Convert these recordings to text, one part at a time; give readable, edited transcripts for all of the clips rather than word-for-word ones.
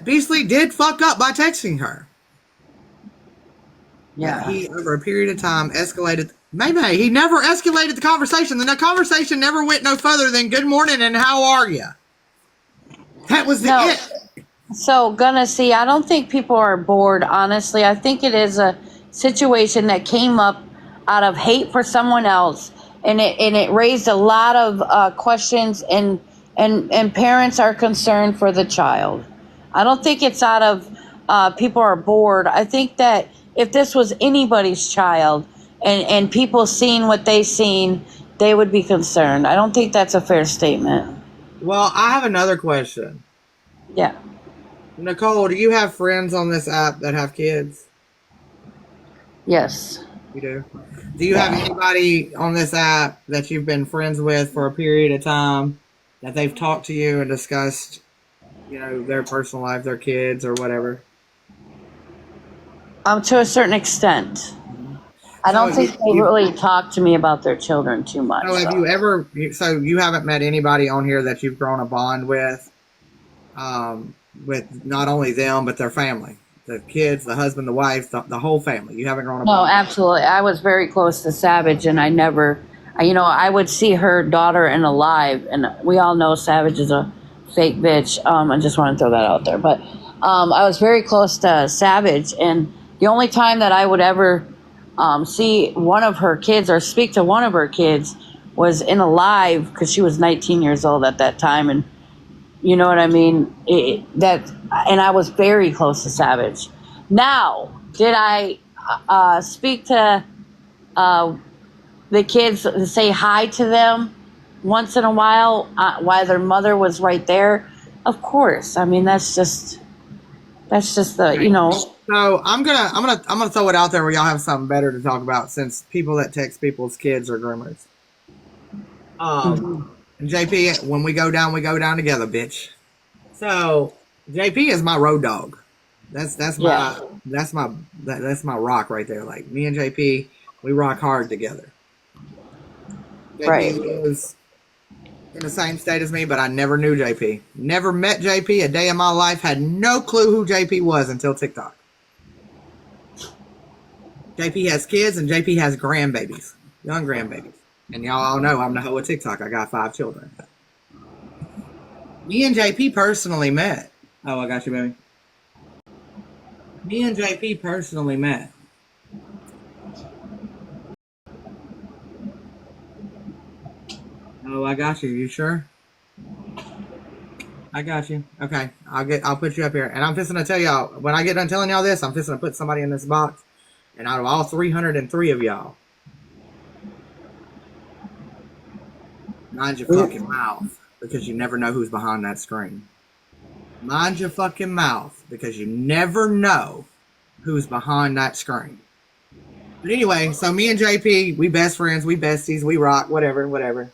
Beasley did fuck up by texting her. Yeah. He, over a period of time, escalated. Maybe he never escalated the conversation. The conversation never went no further than "Good morning" and "How are you?" That was it. So, gonna see, I don't think people are bored, honestly. I think it is a situation that came up out of hate for someone else, and it raised a lot of questions, and parents are concerned for the child. I don't think it's out of people are bored. I think that if this was anybody's child and people seeing what they seen, they would be concerned. I don't think that's a fair statement. Well, I have another question. Yeah. Nicole, do you have friends on this app that have kids? Yes. You do? Do you have anybody on this app that you've been friends with for a period of time that they've talked to you and discussed, their personal life, their kids, or whatever? To a certain extent. I don't think they really talk to me about their children too much. So have you ever? So you haven't met anybody on here that you've grown a bond with not only them but their family, the kids, the husband, the wife, the whole family. You haven't grown a bond. No, absolutely. I was very close to Savage, and I never, I would see her daughter in a live, and we all know Savage is a fake bitch. I just want to throw that out there, but I was very close to Savage, and the only time that I would ever see one of her kids or speak to one of her kids was in a live, because she was 19 years old at that time, and you know what I mean? And I was very close to Savage. Now, did I speak to the kids and say hi to them once in a while their mother was right there? Of course. I mean, that's just the. So I'm gonna throw it out there where y'all have something better to talk about, since people that text people's kids are groomers. And JP, when we go down together, bitch. So JP is my road dog. That's my rock right there. Like, me and JP, we rock hard together. JP was in the same state as me, but I never knew JP. Never met JP a day in my life. Had no clue who JP was until TikTok. JP has kids and JP has grandbabies, young grandbabies. And y'all all know I'm the hoe of TikTok. I got 5 children. Me and JP personally met. Oh, I got you, baby. Me and JP personally met. Oh, I got you. You sure? I got you. Okay, I'll put you up here. And I'm fixing to tell y'all, when I get done telling y'all this, I'm fixing to put somebody in this box. And out of all 303 of y'all, mind your fucking mouth, because you never know who's behind that screen. Mind your fucking mouth, because you never know who's behind that screen. But anyway, so me and JP, we best friends, we besties, we rock, whatever.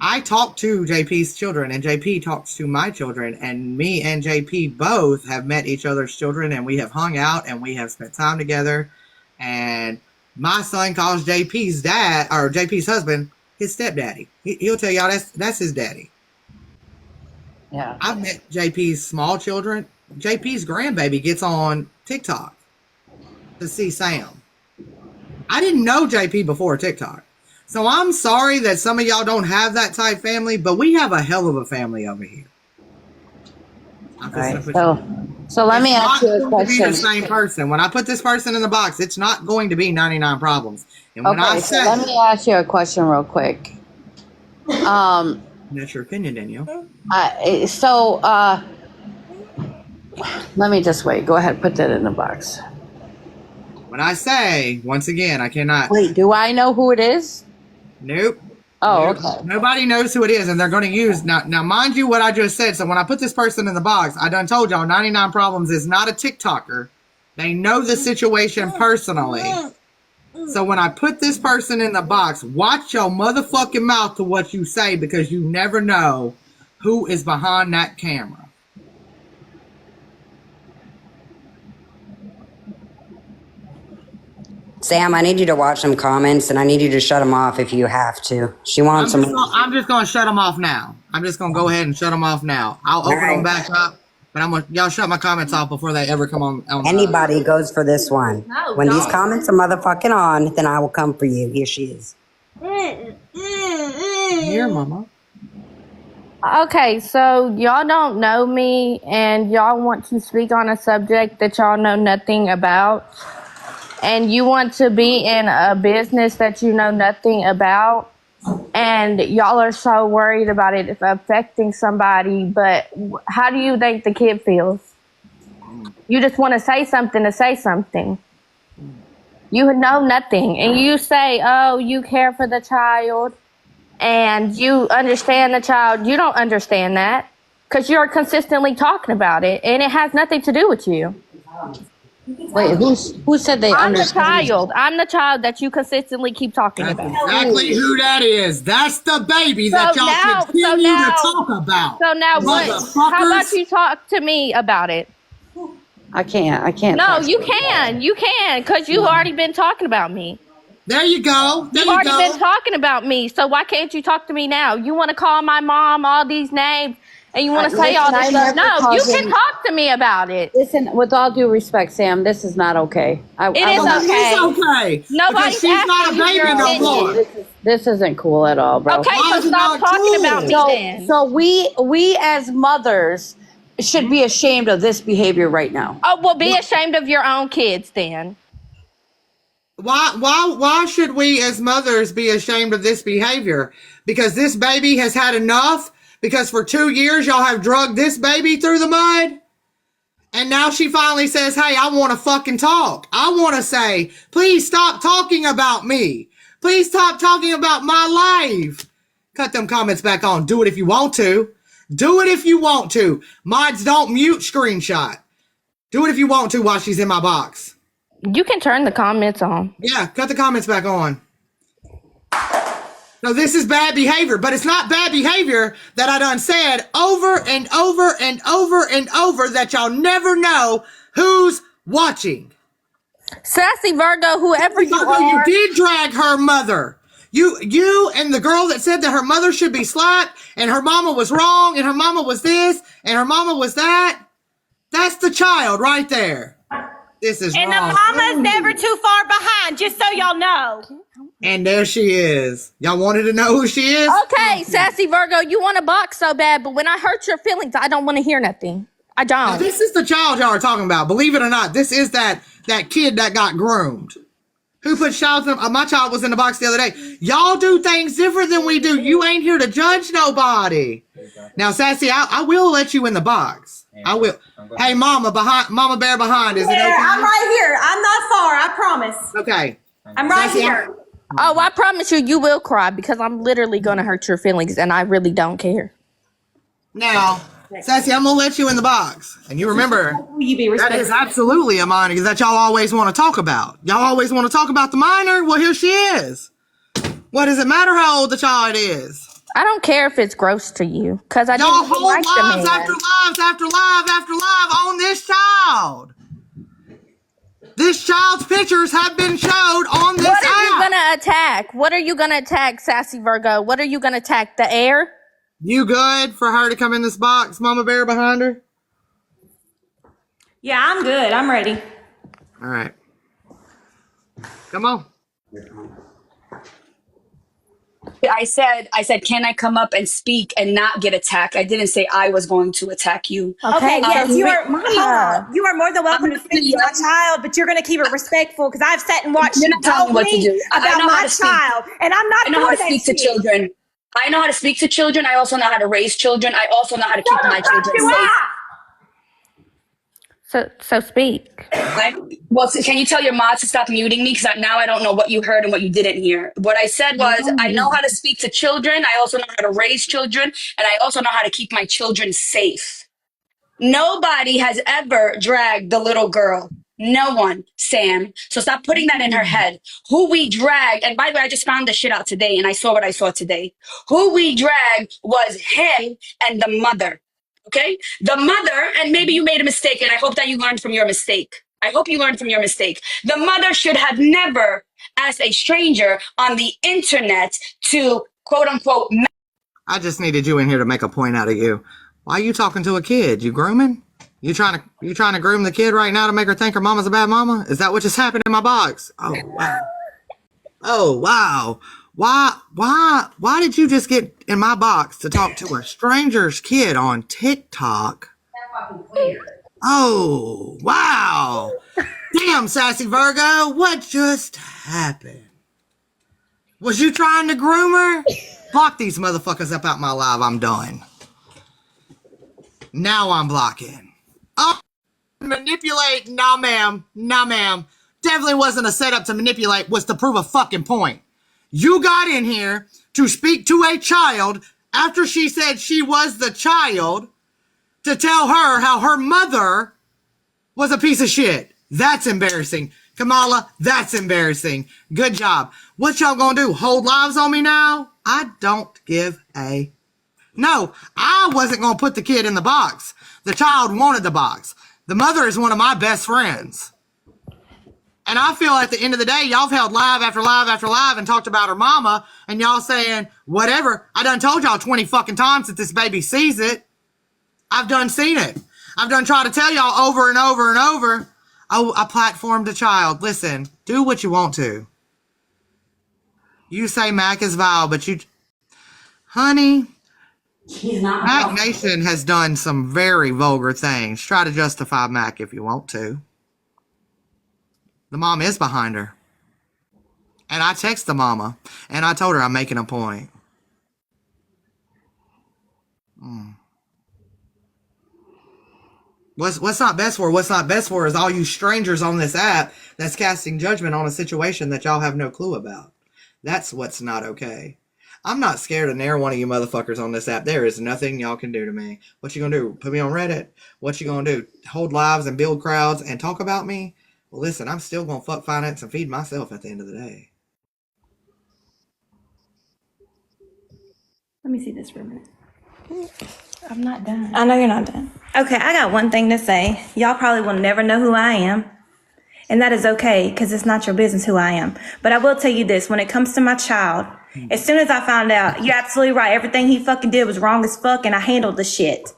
I talk to JP's children, and JP talks to my children, and me and JP both have met each other's children, and we have hung out, and we have spent time together. And my son calls JP's dad, or JP's husband, his stepdaddy. He'll tell y'all that's his daddy. Yeah. I've met JP's small children. JP's grandbaby gets on TikTok to see Sam. I didn't know JP before TikTok. So I'm sorry that some of y'all don't have that type family, but we have a hell of a family over here. Right. So let me ask you a question. It's not going to be the same person. When I put this person in the box, it's not going to be 99 problems. And when I say, let me ask you a question real quick. That's your opinion, Danielle. Let me just wait. Go ahead, put that in the box. When I say, once again, I cannot. Wait, do I know who it is? Nope. Oh, okay. Nobody knows who it is, and they're going to use now. Mind you, what I just said. So when I put this person in the box, I done told y'all 99 Problems is not a TikToker. They know the situation personally. So when I put this person in the box, watch your motherfucking mouth to what you say, because you never know who is behind that camera. Sam, I need you to watch some comments, and I need you to shut them off if you have to. She wants some. I'm just gonna shut them off now. I'm just gonna go ahead and shut them off now. I'll open them back up, but y'all shut my comments off before they ever come on. Anybody goes for this one. No, when these comments are motherfucking on, then I will come for you. Here she is. Here, mama. Okay, so y'all don't know me and y'all want to speak on a subject that y'all know nothing about, and you want to be in a business that you know nothing about, and y'all are so worried about it affecting somebody, but how do you think the kid feels? You just want to say something to say something. You know nothing, and you say, oh, you care for the child and you understand the child. You don't understand that because you're consistently talking about it, and it has nothing to do with you. Wait, who said they I'm the understand? child. I'm the child that you consistently keep talking That's about. exactly who that is. That's the baby that y'all continue to talk about. So now what? How about you talk to me about it? I can't. No, you can. You can, because you've already been talking about me. There you go. There You've you already go. been talking about me. So why can't you talk to me now? You want to call my mom all these names and you want to say all this stuff. No, you can talk to me about it. Listen, with all due respect, Sam, this is not okay. It is okay. It's okay. Nobody's because she's not a asking you baby your no opinion. more. This isn't cool at all, bro. Okay, Why so is it stop not talking cool? about me then. So we as mothers should be ashamed of this behavior right now. Oh, well, be ashamed of your own kids then. Why should we as mothers be ashamed of this behavior? Because this baby has had enough? Because for 2 years y'all have drugged this baby through the mud? And now she finally says, hey, I want to fucking talk. I want to say, please stop talking about me. Please stop talking about my life. Cut them comments back on. Do it if you want to. Do it if you want to. Mods don't mute screenshot. Do it if you want to while she's in my box. You can turn the comments on. Yeah, cut the comments back on. No, this is bad behavior, but it's not bad behavior that I done said over and over and over and over that y'all never know who's watching. Sassy Virgo, whoever you Virgo, are. you did drag her mother. You and the girl that said that her mother should be slapped and her mama was wrong and her mama was this and her mama was that. That's the child right there. This is and wrong. the mama's never too far behind, just so y'all know. And there she is. Y'all wanted to know who she is? Okay, Sassy Virgo, you want a box so bad, but when I hurt your feelings, I don't want to hear nothing. I Now, don't. this is the child y'all are talking about. Believe it or not, this is that kid that got groomed. Who put child in, my child was in the box the other day. Y'all do things different than we do. You ain't here to judge nobody. Now, Sassy, I will let you in the box. I will. Hey, Mama Bear behind. Is it okay? I'm right here. I'm not far, I promise. Okay. I'm right Sassy, here. Oh, I promise you will cry because I'm literally going to hurt your feelings and I really don't care. Now, Sassy, I'm going to let you in the box. And you remember, Will you be that respectful? is absolutely a minor that y'all always want to talk about. Y'all always want to talk about the minor? Well, here she is. What does it matter how old the child is? I don't care if it's gross to you because I Y'all didn't hold like the lives man. after lives after lives after lives on this child. This child's pictures have been showed on this What are you app. going to attack? What are you going to attack, Sassy Virgo? What are you going to attack? The air? You good for her to come in this box, Mama Bear behind her? Yeah, I'm good. I'm ready. All right. Come on. I said, can I come up and speak and not get attacked? I didn't say I was going to attack you. Okay, yes, Um, you are. Mama, you are more than welcome to speak to my I'm- child, but you're going to keep it respectful because I've sat and watched You're you not telling tell me what to me do. I about know how my to speak. child, and I'm not I know how for to that speak to shit. children. I know how to speak to children. I also know how to raise children. I also know how to keep my children You safe. So speak. Well, so can you tell your mom to stop muting me? Because now I don't know what you heard and what you didn't hear. What I said was, I know how to speak to children. I also know how to raise children. And I also know how to keep my children safe. Nobody has ever dragged the little girl. No one, Sam. So stop putting that in her head. Who we dragged, and by the way, I just found this shit out today and I saw what I saw today. Who we dragged was him and the mother. Okay? The mother, and maybe you made a mistake, and I hope that you learned from your mistake. I hope you learned from your mistake. The mother should have never asked a stranger on the internet to quote unquote. I just needed you in here to make a point out of you. Why are you talking to a kid? You grooming? You trying to groom the kid right now to make her think her mama's a bad mama? Is that what just happened in my box? Oh wow. Oh wow. Why did you just get in my box to talk to a stranger's kid on TikTok? Oh wow. Damn, sassy Virgo, what just happened? Was you trying to groom her? Block these motherfuckers up out my live. I'm done. Now I'm blocking. Oh, manipulate. Nah, ma'am. Nah, ma'am. Definitely wasn't a setup to manipulate. Was to prove a fucking point. You got in here to speak to a child after she said she was the child to tell her how her mother was a piece of shit. That's embarrassing. Kamala, that's embarrassing. Good job. What y'all gonna do? Hold lives on me now? I don't give a... No, I wasn't gonna put the kid in the box. The child wanted the box. The mother is one of my best friends. And I feel at the end of the day, y'all have held live after live after live and talked about her mama, and y'all saying, whatever. I done told y'all 20 fucking times that this baby sees it. I've done seen it. I've done tried to tell y'all over and over and over. Oh, I platformed a child. Listen, do what you want to. You say Mac is vile, but you... Honey, Mac Nation has done some very vulgar things. Try to justify Mac if you want to. The mom is behind her. And I text the mama, and I told her I'm making a point. What's not best for? What's not best for is all you strangers on this app that's casting judgment on a situation that y'all have no clue about. That's what's not okay. I'm not scared of near one of you motherfuckers on this app. There is nothing y'all can do to me. What you gonna do? Put me on Reddit? What you gonna do? Hold lives and build crowds and talk about me? Well, listen, I'm still gonna fuck finance and feed myself at the end of the day. Let me see this for a minute. I'm not done. I know you're not done. Okay, I got one thing to say. Y'all probably will never know who I am. And that is okay, because it's not your business who I am. But I will tell you this, when it comes to my child, as soon as I found out, you're absolutely right, everything he fucking did was wrong as fuck, and I handled the shit.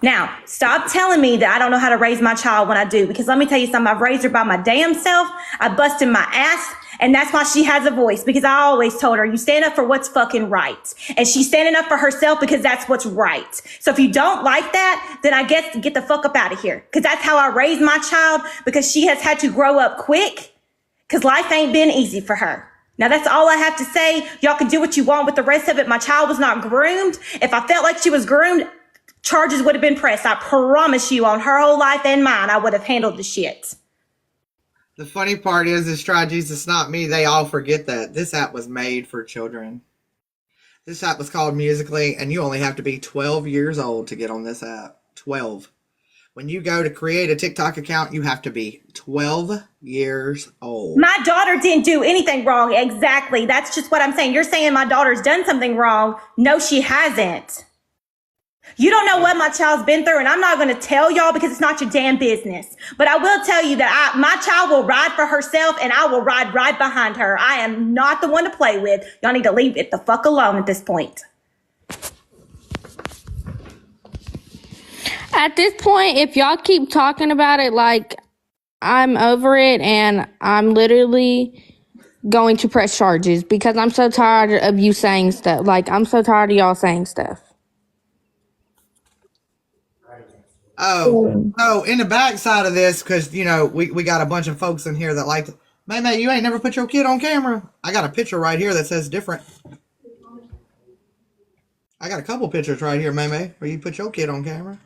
Now, stop telling me that I don't know how to raise my child when I do, because let me tell you something, I've raised her by my damn self, I busted my ass, and that's why she has a voice, because I always told her, you stand up for what's fucking right. And she's standing up for herself because that's what's right. So if you don't like that, then I guess get the fuck up out of here. Because that's how I raised my child, because she has had to grow up quick, because life ain't been easy for her. Now that's all I have to say. Y'all can do what you want with the rest of it. My child was not groomed. If I felt like she was groomed, charges would have been pressed. I promise you, on her whole life and mine, I would have handled the shit. The funny part is try Jesus, not me. They all forget that this app was made for children. This app was called Musically, and you only have to be 12 years old to get on this app. 12. When you go to create a TikTok account, you have to be 12 years old. My daughter didn't do anything wrong. Exactly. That's just what I'm saying. You're saying my daughter's done something wrong. No, she hasn't. You don't know what my child's been through, and I'm not going to tell y'all because it's not your damn business. But I will tell you that my child will ride for herself, and I will ride right behind her. I am not the one to play with. Y'all need to leave it the fuck alone at this point. At this point, if y'all keep talking about it like I'm over it, and I'm literally going to press charges because I'm so tired of you saying stuff. Like, I'm so tired of y'all saying stuff. Oh, so in the backside of this, because, you know, we got a bunch of folks in here that like to, man, you ain't never put your kid on camera. I got a picture right here that says different. I got a couple pictures right here, Meme, where you put your kid on camera.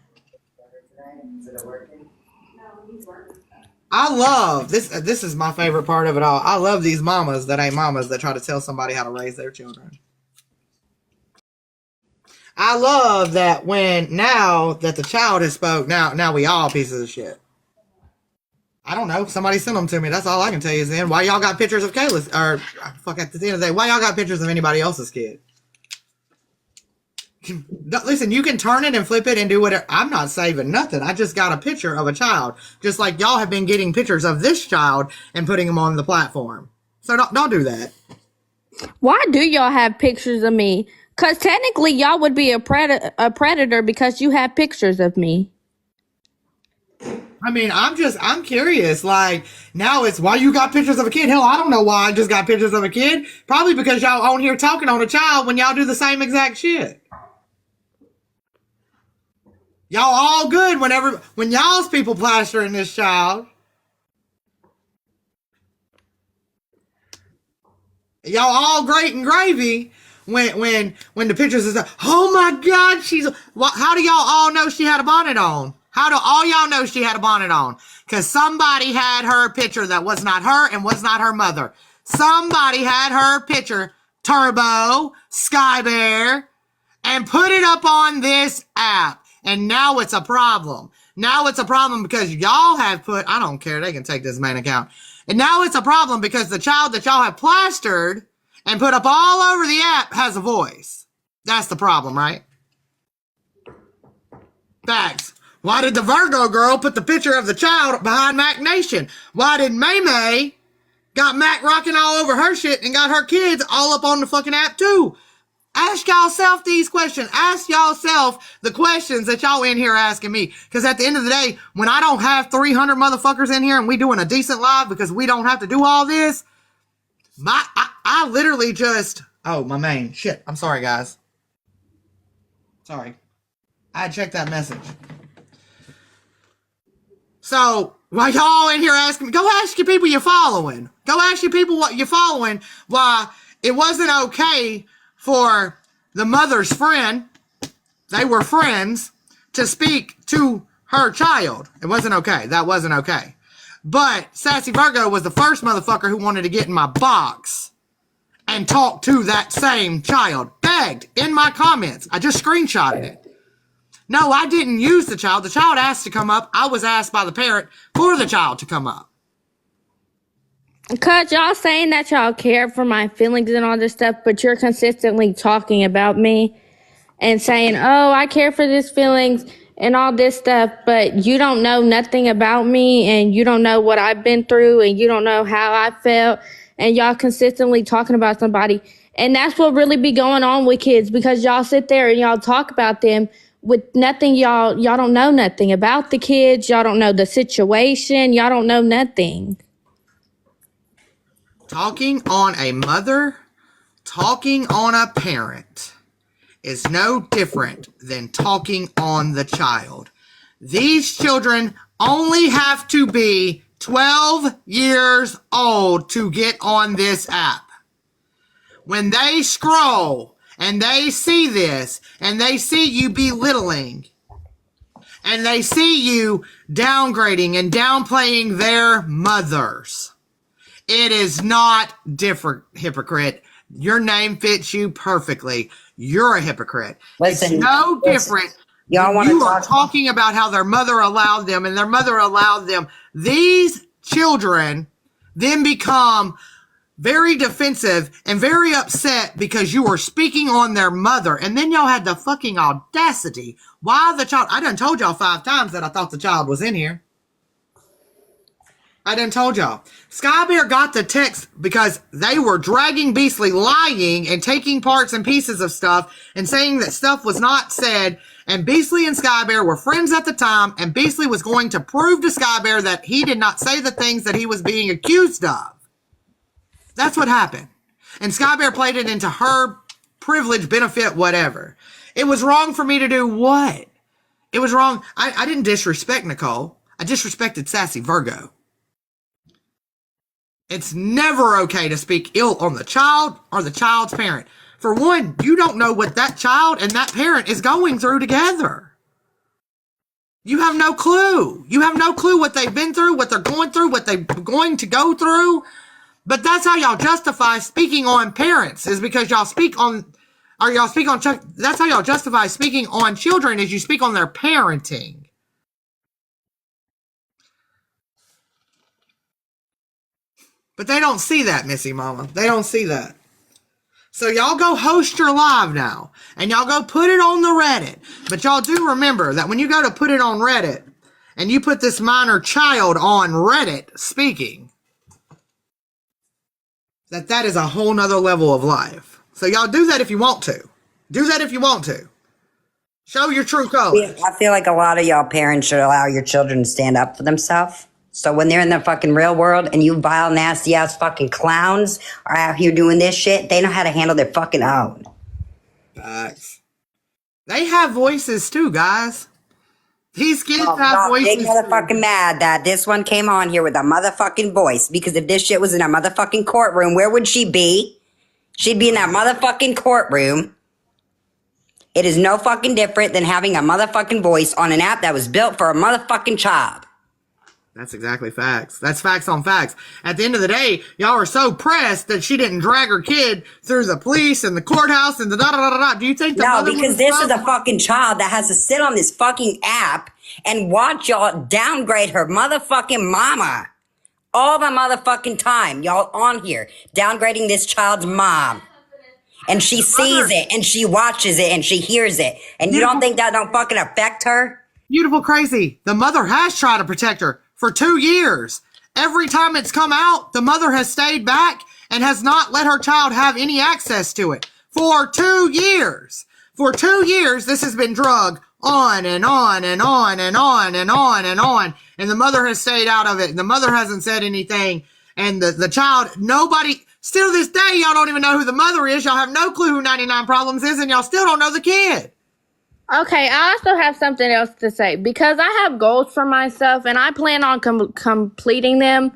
I love this. This is my favorite part of it all. I love these mamas that ain't mamas that try to tell somebody how to raise their children. I love that when now that the child has spoke, now we all pieces of shit. I don't know. Somebody sent them to me. That's all I can tell you is then why y'all got pictures of Kayla's, or fuck, at the end of the day, why y'all got pictures of anybody else's kid? Listen, you can turn it and flip it and do whatever. I'm not saving nothing. I just got a picture of a child, just like y'all have been getting pictures of this child and putting them on the platform. So don't do that. Why do y'all have pictures of me? Because technically, y'all would be a predator because you have pictures of me. I mean, I'm curious. Like, now it's why you got pictures of a kid. Hell, I don't know why I just got pictures of a kid. Probably because y'all on here talking on a child when y'all do the same exact shit. Y'all all good when y'all's people plastering this child. Y'all all great and gravy when the pictures is like, oh my God, how do y'all all know she had a bonnet on? How do all y'all know she had a bonnet on? Because somebody had her picture that was not her and was not her mother. Somebody had her picture, Turbo, Sky Bear, and put it up on this app. And now it's a problem. Now it's a problem because y'all have put, I don't care, they can take this main account. And now it's a problem because the child that y'all have plastered and put up all over the app has a voice. That's the problem, right? Facts. Why did the Virgo girl put the picture of the child behind Mac Nation? Why did May got Mac rocking all over her shit and got her kids all up on the fucking app too? Ask y'all these questions. Ask y'all the questions that y'all in here asking me. Because at the end of the day, when I don't have 300 motherfuckers in here and we doing a decent live because we don't have to do all this, I literally just, oh, my main. Shit. I'm sorry, guys. Sorry. I checked that message. So, while y'all in here asking me, go ask your people you're following. Go ask your people what you're following. Why it wasn't okay for the mother's friend, they were friends, to speak to her child. It wasn't okay. That wasn't okay. But Sassy Virgo was the first motherfucker who wanted to get in my box and talk to that same child. Begged in my comments. I just screenshotted it. No, I didn't use the child. The child asked to come up. I was asked by the parent for the child to come up. Cause y'all saying that y'all care for my feelings and all this stuff, but you're consistently talking about me and saying, oh, I care for these feelings and all this stuff, but you don't know nothing about me and you don't know what I've been through and you don't know how I felt, and y'all consistently talking about somebody. And that's what really be going on with kids, because y'all sit there and y'all talk about them with nothing. Y'all don't know nothing about the kids. Y'all don't know the situation. Y'all don't know nothing. Talking on a mother, talking on a parent is no different than talking on the child. These children only have to be 12 years old to get on this app. When they scroll and they see this and they see you belittling and they see you downgrading and downplaying their mothers, it is not different, hypocrite. Your name fits you perfectly. You're a hypocrite. Listen, it's no different. Y'all want to you are talking about how their mother allowed them and their mother allowed them. These children then become very defensive and very upset because you were speaking on their mother. And then y'all had the fucking audacity. Why the child? I done told y'all 5 times that I thought the child was in here. I done told y'all. Sky Bear got the text because they were dragging Beastly, lying and taking parts and pieces of stuff and saying that stuff was not said. And Beastly and Sky Bear were friends at the time, and Beastly was going to prove to Sky Bear that he did not say the things that he was being accused of. That's what happened. And Sky Bear played it into her privilege, benefit, whatever. It was wrong for me to do what? It was wrong. I didn't disrespect Nicole. I disrespected Sassy Virgo. It's never okay to speak ill on the child or the child's parent. For one, you don't know what that child and that parent is going through together. You have no clue. You have no clue what they've been through, what they're going through, what they're going to go through. But that's how y'all justify speaking on parents, is because y'all speak on, that's how y'all justify speaking on children, is you speak on their parenting. But they don't see that, Missy Mama. They don't see that. So y'all go host your live now, and y'all go put it on the Reddit. But y'all do remember that when you go to put it on Reddit, and you put this minor child on Reddit speaking, that is a whole nother level of life. So y'all do that if you want to. Do that if you want to. Show your true colors. I feel like a lot of y'all parents should allow your children to stand up for themselves. So when they're in the fucking real world and you vile, nasty ass fucking clowns are out here doing this shit, they know how to handle their fucking own. Facts. They have voices too, guys. These kids have voices. Big motherfucking mad that this one came on here with a motherfucking voice, because if this shit was in a motherfucking courtroom, where would she be? She'd be in that motherfucking courtroom. It is no fucking different than having a motherfucking voice on an app that was built for a motherfucking child. That's exactly facts. That's facts on facts. At the end of the day, y'all are so pressed that she didn't drag her kid through the police and the courthouse and the da-da-da-da-da. Do you think the mother because this is a fucking child that has to sit on this fucking app and watch y'all downgrade her motherfucking mama all the motherfucking time. Y'all on here downgrading this child's mom. And she sees it and she watches it and she hears it. And you don't think that don't fucking affect her? Beautiful crazy. The mother has tried to protect her for 2 years. Every time it's come out, the mother has stayed back and has not let her child have any access to it for 2 years. For 2 years, this has been drug on and on and on and on and on and on. And the mother has stayed out of it. The mother hasn't said anything. And the child, nobody, still to this day, y'all don't even know who the mother is. Y'all have no clue who 99 Problems is, and y'all still don't know the kid. Okay, I also have something else to say, because I have goals for myself and I plan on completing them.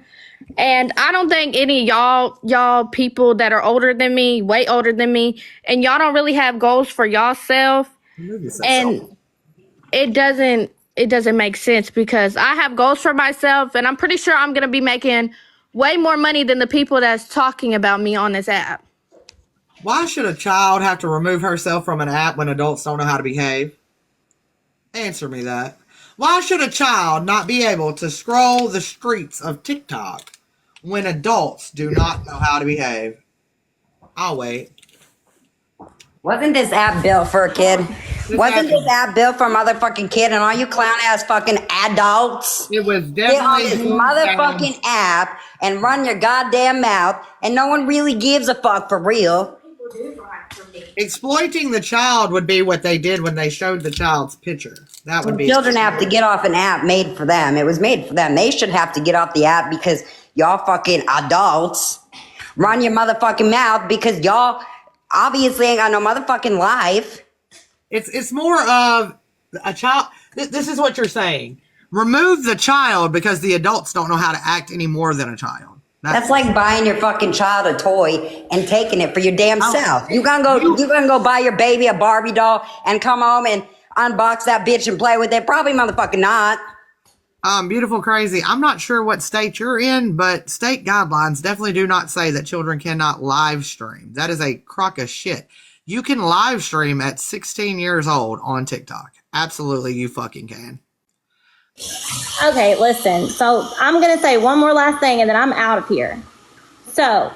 And I don't think any of y'all people that are older than me, way older than me, and y'all don't really have goals for yourself. And it doesn't make sense, because I have goals for myself and I'm pretty sure I'm going to be making way more money than the people that's talking about me on this app. Why should a child have to remove herself from an app when adults don't know how to behave? Answer me that. Why should a child not be able to scroll the streets of TikTok when adults do not know how to behave? I'll wait. Wasn't this app built for a kid? Wasn't this app built for a motherfucking kid? And all you clown ass fucking adults It was get on definitely this motherfucking app and run your goddamn mouth, and no one really gives a fuck for real. exploiting the child would be what they did when they showed the child's picture. That would be. Children have to get off an app made for them. It was made for them. They should have to get off the app because y'all fucking adults run your motherfucking mouth, because y'all obviously ain't got no motherfucking life. It's more of a child. This is what you're saying. Remove the child because the adults don't know how to act any more than a child. That's like buying your fucking child a toy and taking it for your damn self. You gonna go buy your baby a Barbie doll and come home and unbox that bitch and play with it? Probably motherfucking not. Beautiful crazy. I'm not sure what state you're in, but state guidelines definitely do not say that children cannot live stream. That is a crock of shit. You can live stream at 16 years old on TikTok. Absolutely, you fucking can. Okay, listen. So I'm going to say one more last thing and then I'm out of here. So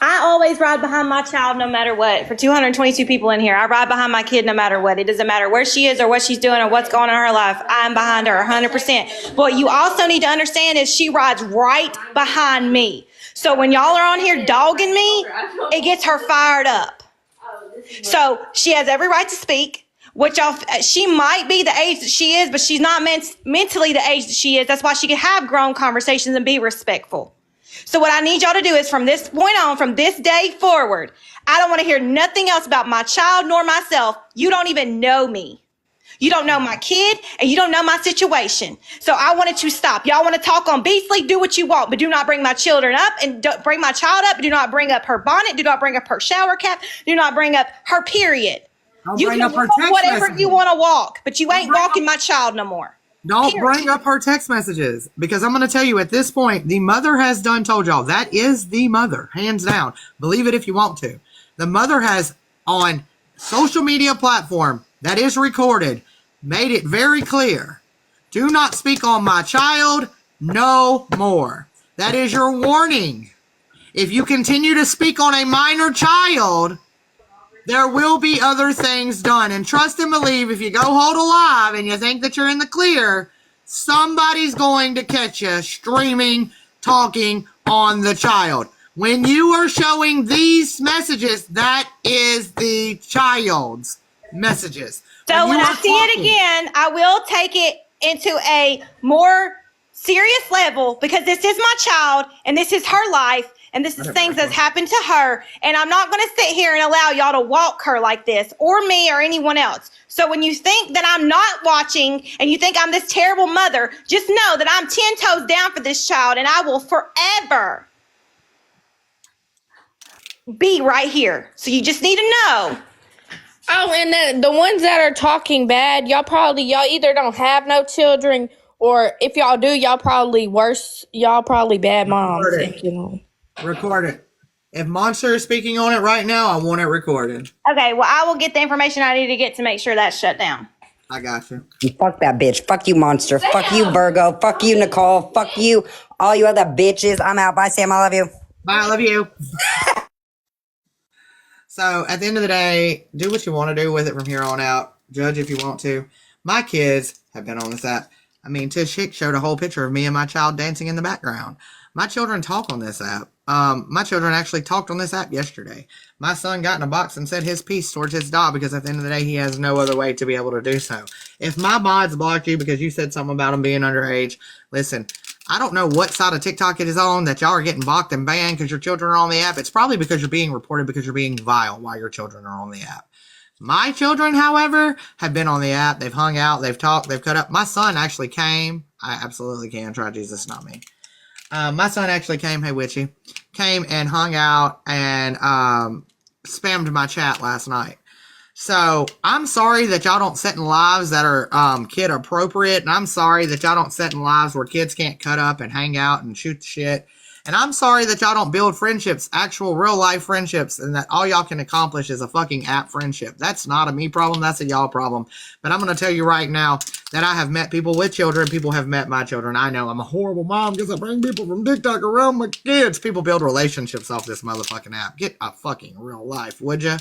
I always ride behind my child no matter what. For 222 people in here, I ride behind my kid no matter what. It doesn't matter where she is or what she's doing or what's going on in her life. I'm behind her 100%. What you also need to understand is she rides right behind me. So when y'all are on here dogging me, it gets her fired up. So she has every right to speak. Which she might be the age that she is, but she's not mentally the age that she is. That's why she can have grown conversations and be respectful. So what I need y'all to do is, from this point on, from this day forward, I don't want to hear nothing else about my child nor myself. You don't even know me. You don't know my kid, and you don't know my situation. So I wanted to stop. Y'all want to talk on Beastly? Do what you want, but do not bring my children up, and don't bring my child up. Do not bring up her bonnet. Do not bring up her shower cap. Do not bring up her period. You can walk whatever you want to walk, but you ain't walking my child no more. Don't bring up her text messages, because I'm going to tell you at this point, the mother has done told y'all that is the mother, hands down. Believe it if you want to. The mother has, on social media platform that is recorded, made it very clear. Do not speak on my child no more. That is your warning. If you continue to speak on a minor child, there will be other things done. And trust and believe, if you go hold a live and you think that you're in the clear, somebody's going to catch you streaming, talking on the child. When you are showing these messages, that is the child's messages. So when you I are see it talking- again, I will take it into a more serious level because this is my child and this is her life and this is things that's happened to her. And I'm not going to sit here and allow y'all to walk her like this or me or anyone else. So when you think that I'm not watching and you think I'm this terrible mother, just know that I'm 10 toes down for this child and I will forever be right here. So you just need to know. Oh, and the ones that are talking bad, y'all either don't have no children, or if y'all do, y'all probably bad moms. Record it. If you know. Record it. If Monster is speaking on it right now, I want it recorded. Okay, well, I will get the information I need to get to make sure that's shut down. I got you. Fuck that bitch. Fuck you, Monster. Fuck you, Virgo. Fuck you, Nicole. Fuck you, all you other bitches. I'm out. Bye, Sam. I love you. Bye, I love you. So at the end of the day, do what you want to do with it from here on out. Judge if you want to. My kids have been on this app. I mean, Tish Hick showed a whole picture of me and my child dancing in the background. My children talk on this app. My children actually talked on this app yesterday. My son got in a box and said his piece towards his dog because at the end of the day, he has no other way to be able to do so. If my mods blocked you because you said something about him being underage, listen, I don't know what side of TikTok it is on that y'all are getting blocked and banned because your children are on the app. It's probably because you're being reported because you're being vile while your children are on the app. My children, however, have been on the app. They've hung out. They've talked. They've cut up. My son actually came. I absolutely can. Try Jesus, not me. My son actually came. Hey, Witchy. Came and hung out and spammed my chat last night. So I'm sorry that y'all don't set in lives that are kid appropriate, and I'm sorry that y'all don't set in lives where kids can't cut up and hang out and shoot the shit. And I'm sorry that y'all don't build friendships, actual real life friendships, and that all y'all can accomplish is a fucking app friendship. That's not a me problem, that's a y'all problem. But I'm gonna tell you right now that I have met people with children, people have met my children. I know I'm a horrible mom because I bring people from TikTok around my kids. People build relationships off this motherfucking app. Get a fucking real life, would ya?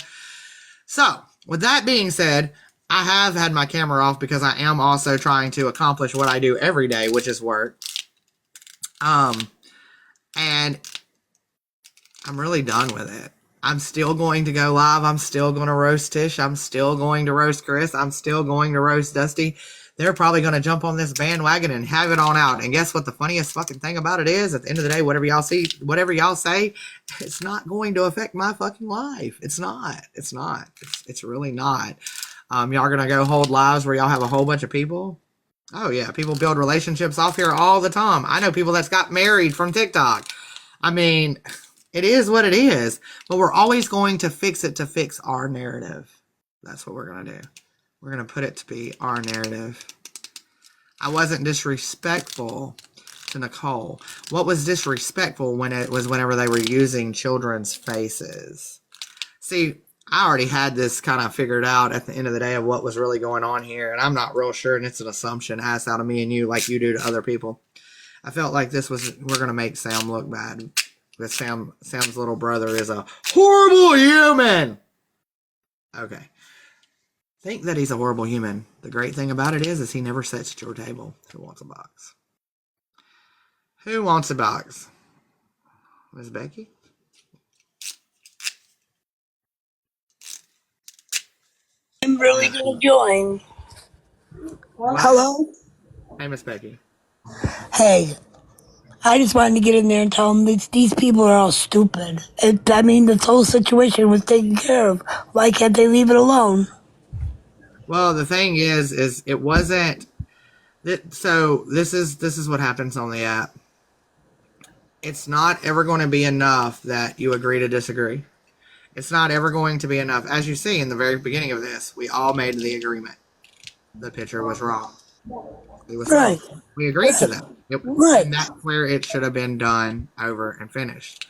So, with that being said, I have had my camera off because I am also trying to accomplish what I do every day, which is work. And I'm really done with it. I'm still going to go live. I'm still going to roast Tish. I'm still going to roast Chris. I'm still going to roast Dusty. They're probably going to jump on this bandwagon and have it on out. And guess what the funniest fucking thing about it is? At the end of the day, whatever y'all see, whatever y'all say, it's not going to affect my fucking life. It's not. It's not. It's really not. Y'all are going to go hold lives where y'all have a whole bunch of people. Oh, yeah. People build relationships off here all the time. I know people that's got married from TikTok. I mean, it is what it is. But we're always going to fix it to fix our narrative. That's what we're going to do. We're going to put it to be our narrative. I wasn't disrespectful to Nicole. What was disrespectful when it was whenever they were using children's faces. See, I already had this kind of figured out at the end of the day of what was really going on here. And I'm not real sure. And it's an assumption asked out of me and you like you do to other people. I felt like we're going to make Sam look bad. Because Sam's little brother is a horrible human. Okay. Think that he's a horrible human. The great thing about it is he never sits at your table. Who wants a box? Who wants a box? Miss Becky? I'm really gonna join. Hello? Hey, Miss Becky. Hey, I just wanted to get in there and tell them that these people are all stupid. This whole situation was taken care of. Why can't they leave it alone? Well, the thing is it wasn't. So this is what happens on the app. It's not ever going to be enough that you agree to disagree. It's not ever going to be enough. As you see in the very beginning of this, we all made the agreement. The picture was wrong. It was Right. wrong. We agreed to that. Right. And that's where it should have been done, over, and finished.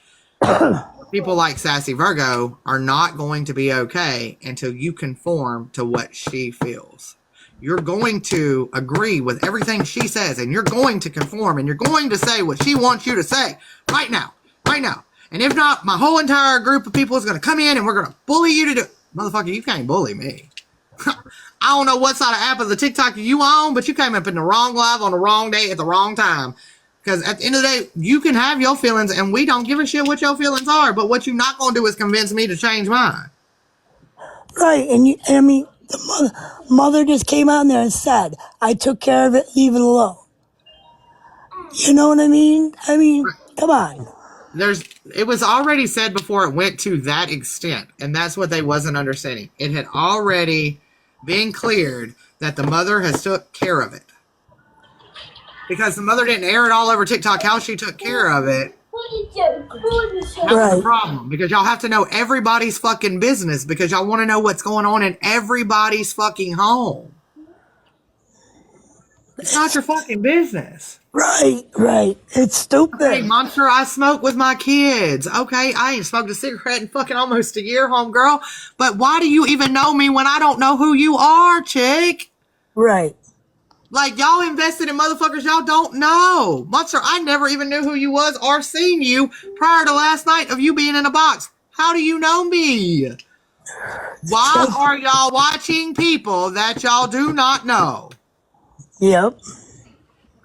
People like Sassy Virgo are not going to be okay until you conform to what she feels. You're going to agree with everything she says, and you're going to conform, and you're going to say what she wants you to say right now. Right now. And if not, my whole entire group of people is going to come in and we're going to bully you to do. Motherfucker, you can't bully me. I don't know what side of app of the TikTok you on, but you came up in the wrong live on the wrong day at the wrong time. Because at the end of the day, you can have your feelings, and we don't give a shit what your feelings are. But what you're not going to do is convince me to change mine. Right, and I mean, the mother just came out there and said, I took care of it, leave it alone. You know what I mean? I mean, come on. It was already said before it went to that extent, and that's what they wasn't understanding. It had already been cleared that the mother has took care of it. Because the mother didn't air it all over TikTok how she took care of it. That was the problem. Because y'all have to know everybody's fucking business. Because y'all want to know what's going on in everybody's fucking home. It's not your fucking business. Right. It's stupid. Okay, Monster, I smoke with my kids. Okay, I ain't smoked a cigarette in fucking almost a year, homegirl. But why do you even know me when I don't know who you are, chick? Right. Like, y'all invested in motherfuckers y'all don't know. Monster, I never even knew who you was or seen you prior to last night of you being in a box. How do you know me? Why are y'all watching people that y'all do not know? Yep.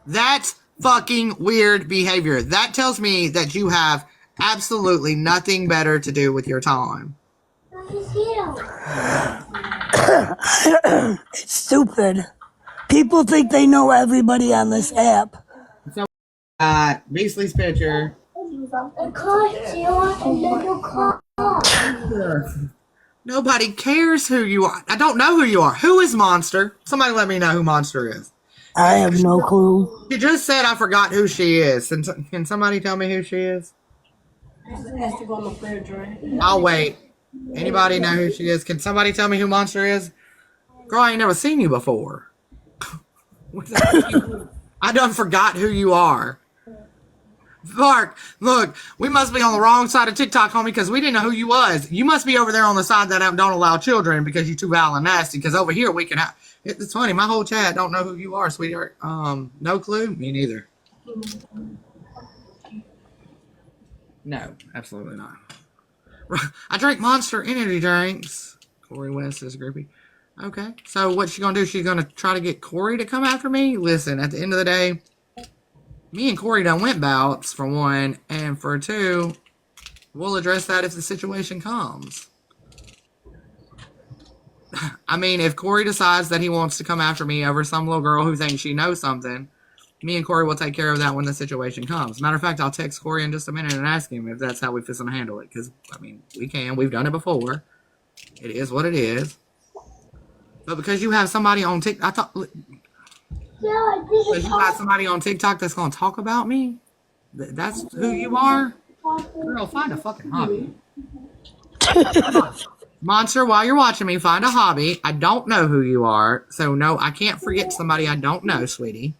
That's fucking weird behavior. That tells me that you have absolutely nothing better to do with your time. It's stupid. People think they know everybody on this app. So, Beasley's picture. Nobody cares who you are. I don't know who you are. Who is Monster? Somebody let me know who Monster is. I have no clue. She just said I forgot who she is. Can somebody tell me who she is? I'll wait. Anybody know who she is? Can somebody tell me who Monster is? Girl, I ain't never seen you before. I done forgot who you are. Mark, look, we must be on the wrong side of TikTok, homie, because we didn't know who you was. You must be over there on the side that don't allow children because you too foul and nasty, because over here we can have... It's funny, my whole chat don't know who you are, sweetheart. No clue? Me neither. No, absolutely not. I drink Monster energy drinks. Corey West is a groupie. Okay, so what's she gonna do? She's gonna try to get Corey to come after me? Listen, at the end of the day, me and Corey done went bouts, for one, and for two, we'll address that if the situation comes. I mean, if Corey decides that he wants to come after me over some little girl who thinks she knows something, me and Corey will take care of that when the situation comes. Matter of fact, I'll text Corey in just a minute and ask him if that's how we fit to handle it. Because, I mean, we can. We've done it before. It is what it is. But because you have somebody on TikTok, because you got somebody on TikTok that's going to talk about me, that's who you are? Girl, find a fucking hobby. Monster, while you're watching me, find a hobby. I don't know who you are, so no, I can't forget somebody I don't know, sweetie.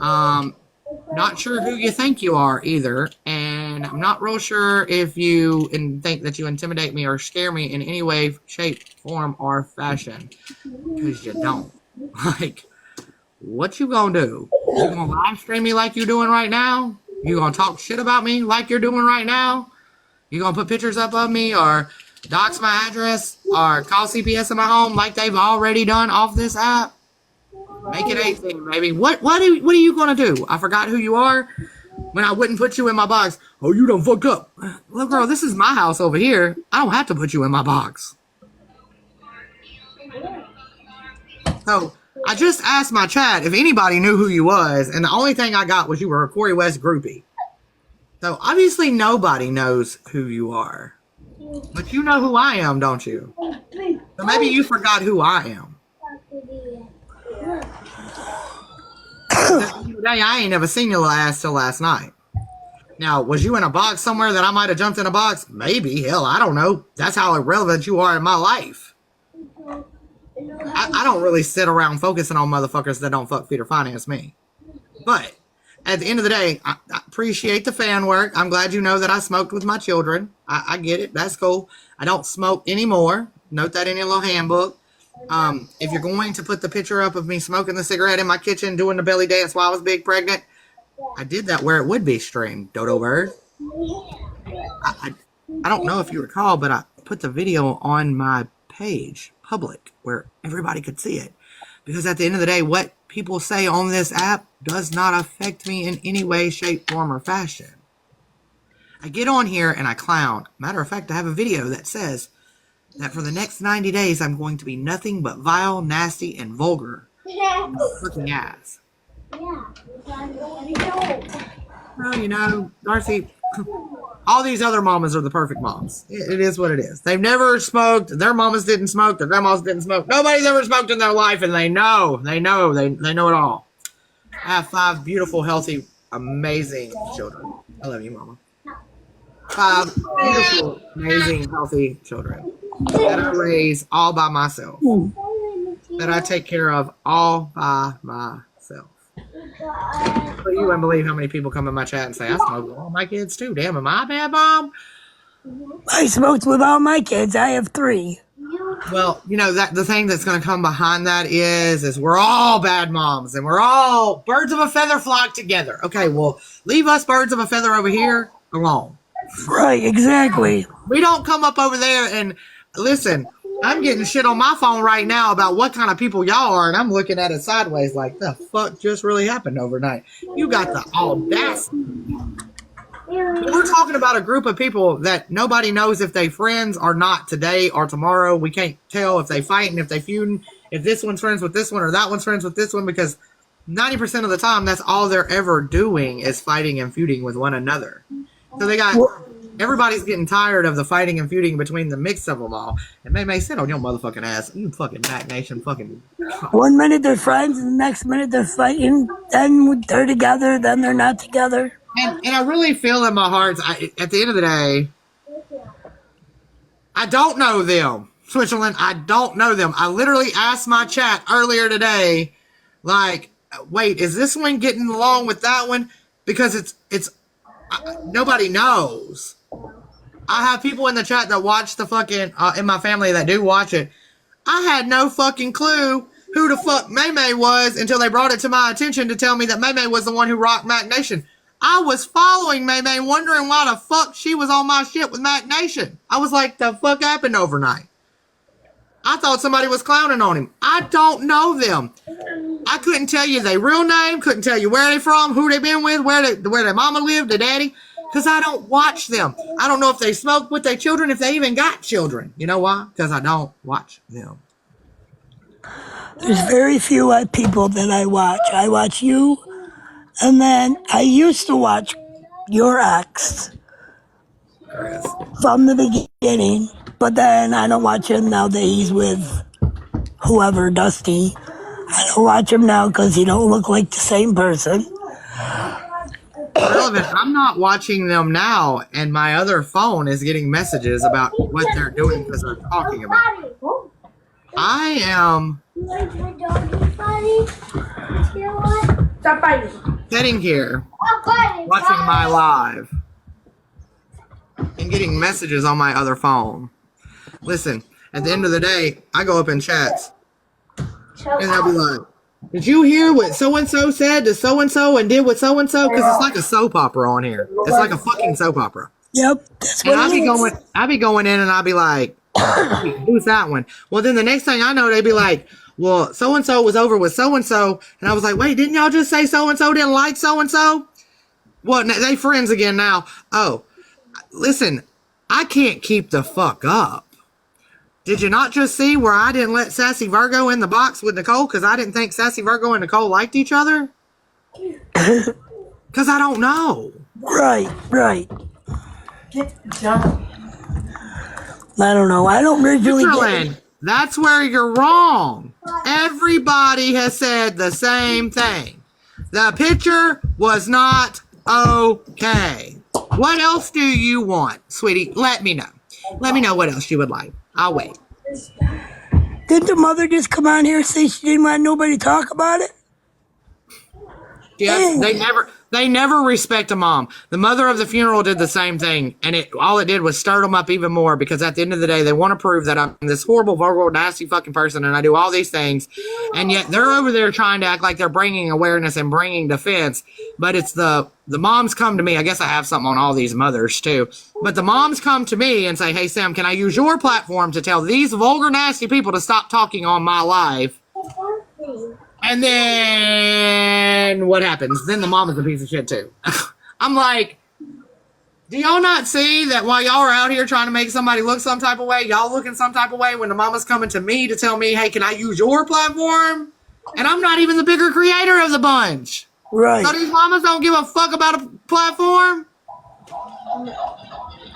Not sure who you think you are either, and I'm not real sure if you think that you intimidate me or scare me in any way, shape, form, or fashion, because you don't. Like, what you gonna do? You gonna live stream me like you're doing right now? You gonna talk shit about me like you're doing right now? You gonna put pictures up of me or dox my address or call CPS in my home like they've already done off this app? Make it 18, baby. What are you gonna do? I forgot who you are when I wouldn't put you in my box. Oh, you done fucked up. Look, girl, this is my house over here. I don't have to put you in my box. So, I just asked my chat if anybody knew who you was, and the only thing I got was you were a Corey West groupie. So, obviously nobody knows who you are. But you know who I am, don't you? So maybe you forgot who I am. I ain't never seen your little ass till last night. Now, was you in a box somewhere that I might have jumped in a box? Maybe. Hell, I don't know. That's how irrelevant you are in my life. I don't really sit around focusing on motherfuckers that don't fuck, feed, or finance me. But at the end of the day, I appreciate the fan work. I'm glad you know that I smoked with my children. I get it. That's cool. I don't smoke anymore. Note that in your little handbook. If you're going to put the picture up of me smoking the cigarette in my kitchen doing the belly dance while I was big pregnant, I did that where it would be streamed, dodo bird. I don't know if you recall, but I put the video on my page, public, where everybody could see it. Because at the end of the day, what people say on this app does not affect me in any way, shape, form, or fashion. I get on here and I clown. Matter of fact, I have a video that says that for the next 90 days, I'm going to be nothing but vile, nasty, and vulgar. Fucking ass. Well, you know, Darcy, all these other mamas are the perfect moms. It is what it is. They've never smoked. Their mamas didn't smoke. Their grandmas didn't smoke. Nobody's ever smoked in their life, and they know it all. I have 5 beautiful, healthy, amazing children. I love you, mama. 5 beautiful, amazing, healthy children that I raise all by myself. That I take care of all by myself. But you wouldn't believe how many people come in my chat and say, I smoke with all my kids too. Damn, am I a bad mom? I smoked with all my kids. I have 3. Well, you know, that the thing that's going to come behind that is we're all bad moms and we're all birds of a feather flock together. Okay, well, leave us birds of a feather over here alone. Right, exactly. We don't come up over there and listen. I'm getting shit on my phone right now about what kind of people y'all are, and I'm looking at it sideways like, the fuck just really happened overnight? You got the audacity. We're talking about a group of people that nobody knows if they friends or not today or tomorrow. We can't tell if they fighting, if they feuding, if this one's friends with this one or that one's friends with this one, because 90% of the time, that's all they're ever doing is fighting and feuding with one another. So they got... Everybody's getting tired of the fighting and feuding between the mix of them all. And May sit on your motherfucking ass. You fucking Mac Nation fucking... One minute they're friends, and the next minute they're fighting. Then they're together, then they're not together. And I really feel in my heart, at the end of the day, I don't know them. Switzerland, I don't know them. I literally asked my chat earlier today, like, wait, is this one getting along with that one? Because it's nobody knows. I have people in the chat that watch the fucking, in my family that do watch it. I had no fucking clue who the fuck May was until they brought it to my attention to tell me that May was the one who rocked Mac Nation. I was following May wondering why the fuck she was on my shit with Mac Nation. I was like, the fuck happened overnight? I thought somebody was clowning on him. I don't know them. I couldn't tell you their real name, couldn't tell you where they from, who they been with, where their mama lived, their daddy, because I don't watch them. I don't know if they smoke with their children, if they even got children. You know why? Because I don't watch them. There's very few people that I watch. I watch you, and then I used to watch your ex from the beginning, but then I don't watch him now that he's with whoever, Dusty. I don't watch him now because he don't look like the same person. Relevant. I'm not watching them now, and my other phone is getting messages about what they're doing because they're talking about it. I am sitting here watching my live and getting messages on my other phone. Listen, at the end of the day, I go up in chats and I'll be like, did you hear what so-and-so said to so-and-so and did what so-and-so? Because it's like a soap opera on here. It's like a fucking soap opera. Yep, that's what I'll be going in and I'll be like, who's that one? Well, then the next thing I know, they'd be like, well, so-and-so was over with so-and-so. And I was like, wait, didn't y'all just say so-and-so didn't like so-and-so? Well, they friends again now. Oh, listen, I can't keep the fuck up. Did you not just see where I didn't let Sassy Virgo in the box with Nicole because I didn't think Sassy Virgo and Nicole liked each other? Because I don't know. Right. I don't know. I don't really get it. That's where you're wrong. Everybody has said the same thing. The picture was not okay. What else do you want, sweetie? Let me know. Let me know what else you would like. I'll wait. Didn't the mother just come on here and say she didn't want nobody to talk about it? Yes, they never respect a mom. The mother of the funeral did the same thing, and all it did was stir them up even more, because at the end of the day, they want to prove that I'm this horrible, vulgar, nasty fucking person, and I do all these things, and yet they're over there trying to act like they're bringing awareness and bringing defense, but it's the moms come to me. I guess I have something on all these mothers too, but the moms come to me and say, "Hey Sam, can I use your platform to tell these vulgar, nasty people to stop talking on my life?" And then what happens? Then the mom is a piece of shit too. I'm like, do y'all not see that while y'all are out here trying to make somebody look some type of way, y'all looking some type of way when the mama's coming to me to tell me, hey, can I use your platform? And I'm not even the bigger creator of the bunch. Right. So these mamas don't give a fuck about a platform?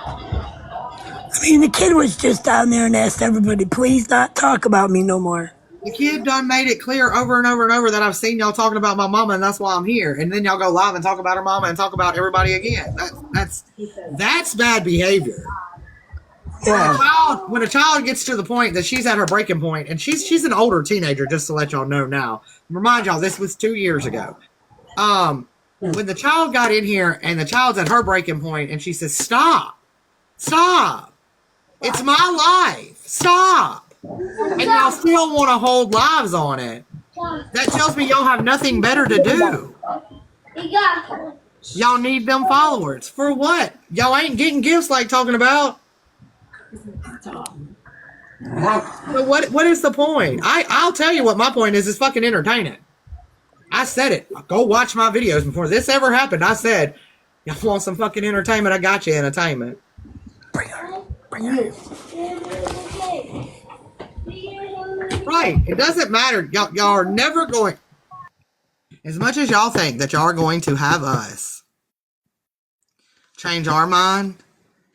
I mean, the kid was just down there and asked everybody, please not talk about me no more. The kid done made it clear over and over and over that I've seen y'all talking about my mama, and that's why I'm here. And then y'all go live and talk about her mama and talk about everybody again. That's bad behavior. Yeah. When a child gets to the point that she's at her breaking point, and she's an older teenager, just to let y'all know now. Remind y'all, this was 2 years ago. When the child got in here and the child's at her breaking point, and she says, "Stop, it's my life, stop." And y'all still want to hold lives on it. That tells me y'all have nothing better to do. Y'all need them followers. For what? Y'all ain't getting gifts like talking about. So what is the point? I'll tell you what my point is. It's fucking entertaining. I said it. Go watch my videos before this ever happened. I said, y'all want some fucking entertainment? I got you entertainment. Bring her. Right. It doesn't matter. Y'all are never going. As much as y'all think that y'all are going to have us change our mind,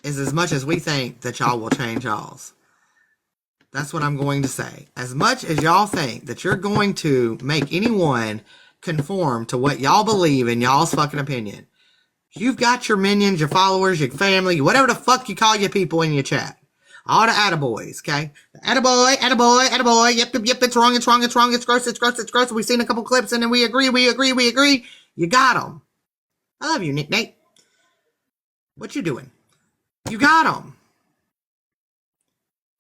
is as much as we think that y'all will change y'all's. That's what I'm going to say. As much as y'all think that you're going to make anyone conform to what y'all believe in y'all's fucking opinion, you've got your minions, your followers, your family, whatever the fuck you call your people in your chat. All the attaboys, okay? Attaboy, yep, it's wrong, it's gross. We've seen a couple clips and then we agree. You got them. I love you, Nick Nate. What you doing? You got them.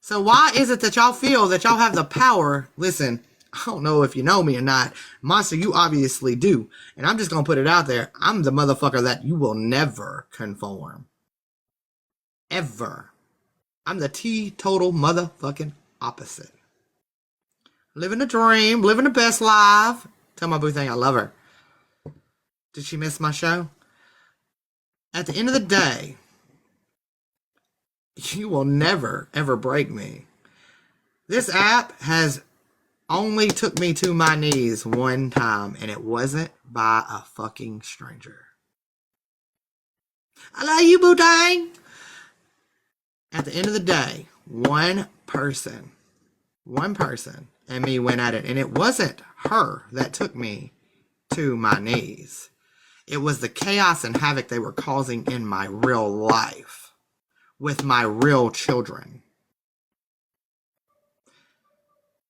So why is it that y'all feel that y'all have the power? Listen, I don't know if you know me or not. Monster, you obviously do. And I'm just going to put it out there. I'm the motherfucker that you will never conform. Ever. I'm the teetotal motherfucking opposite. Living the dream, living the best life. Tell my boo thing I love her. Did she miss my show? At the end of the day, you will never, ever break me. This app has only took me to my knees one time, and it wasn't by a fucking stranger. I love you, boo dang. At the end of the day, one person and me went at it, and it wasn't her that took me to my knees. It was the chaos and havoc they were causing in my real life with my real children.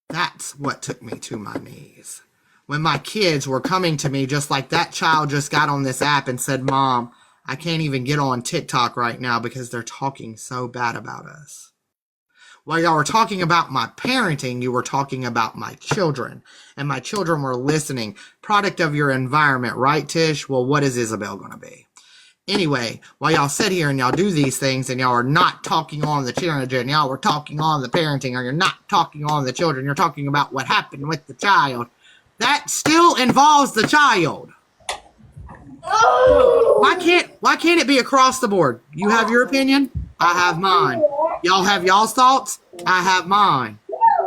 That's what took me to my knees. When my kids were coming to me just like that child just got on this app and said, "Mom, I can't even get on TikTok right now because they're talking so bad about us." While y'all were talking about my parenting, you were talking about my children. And my children were listening. Product of your environment, right, Tish? Well, what is Isabel going to be? Anyway, while y'all sit here and y'all do these things and y'all are not talking on the children, y'all were talking on the parenting, or you're not talking on the children, you're talking about what happened with the child. That still involves the child. Why can't it be across the board? You have your opinion, I have mine. Y'all have y'all's thoughts, I have mine.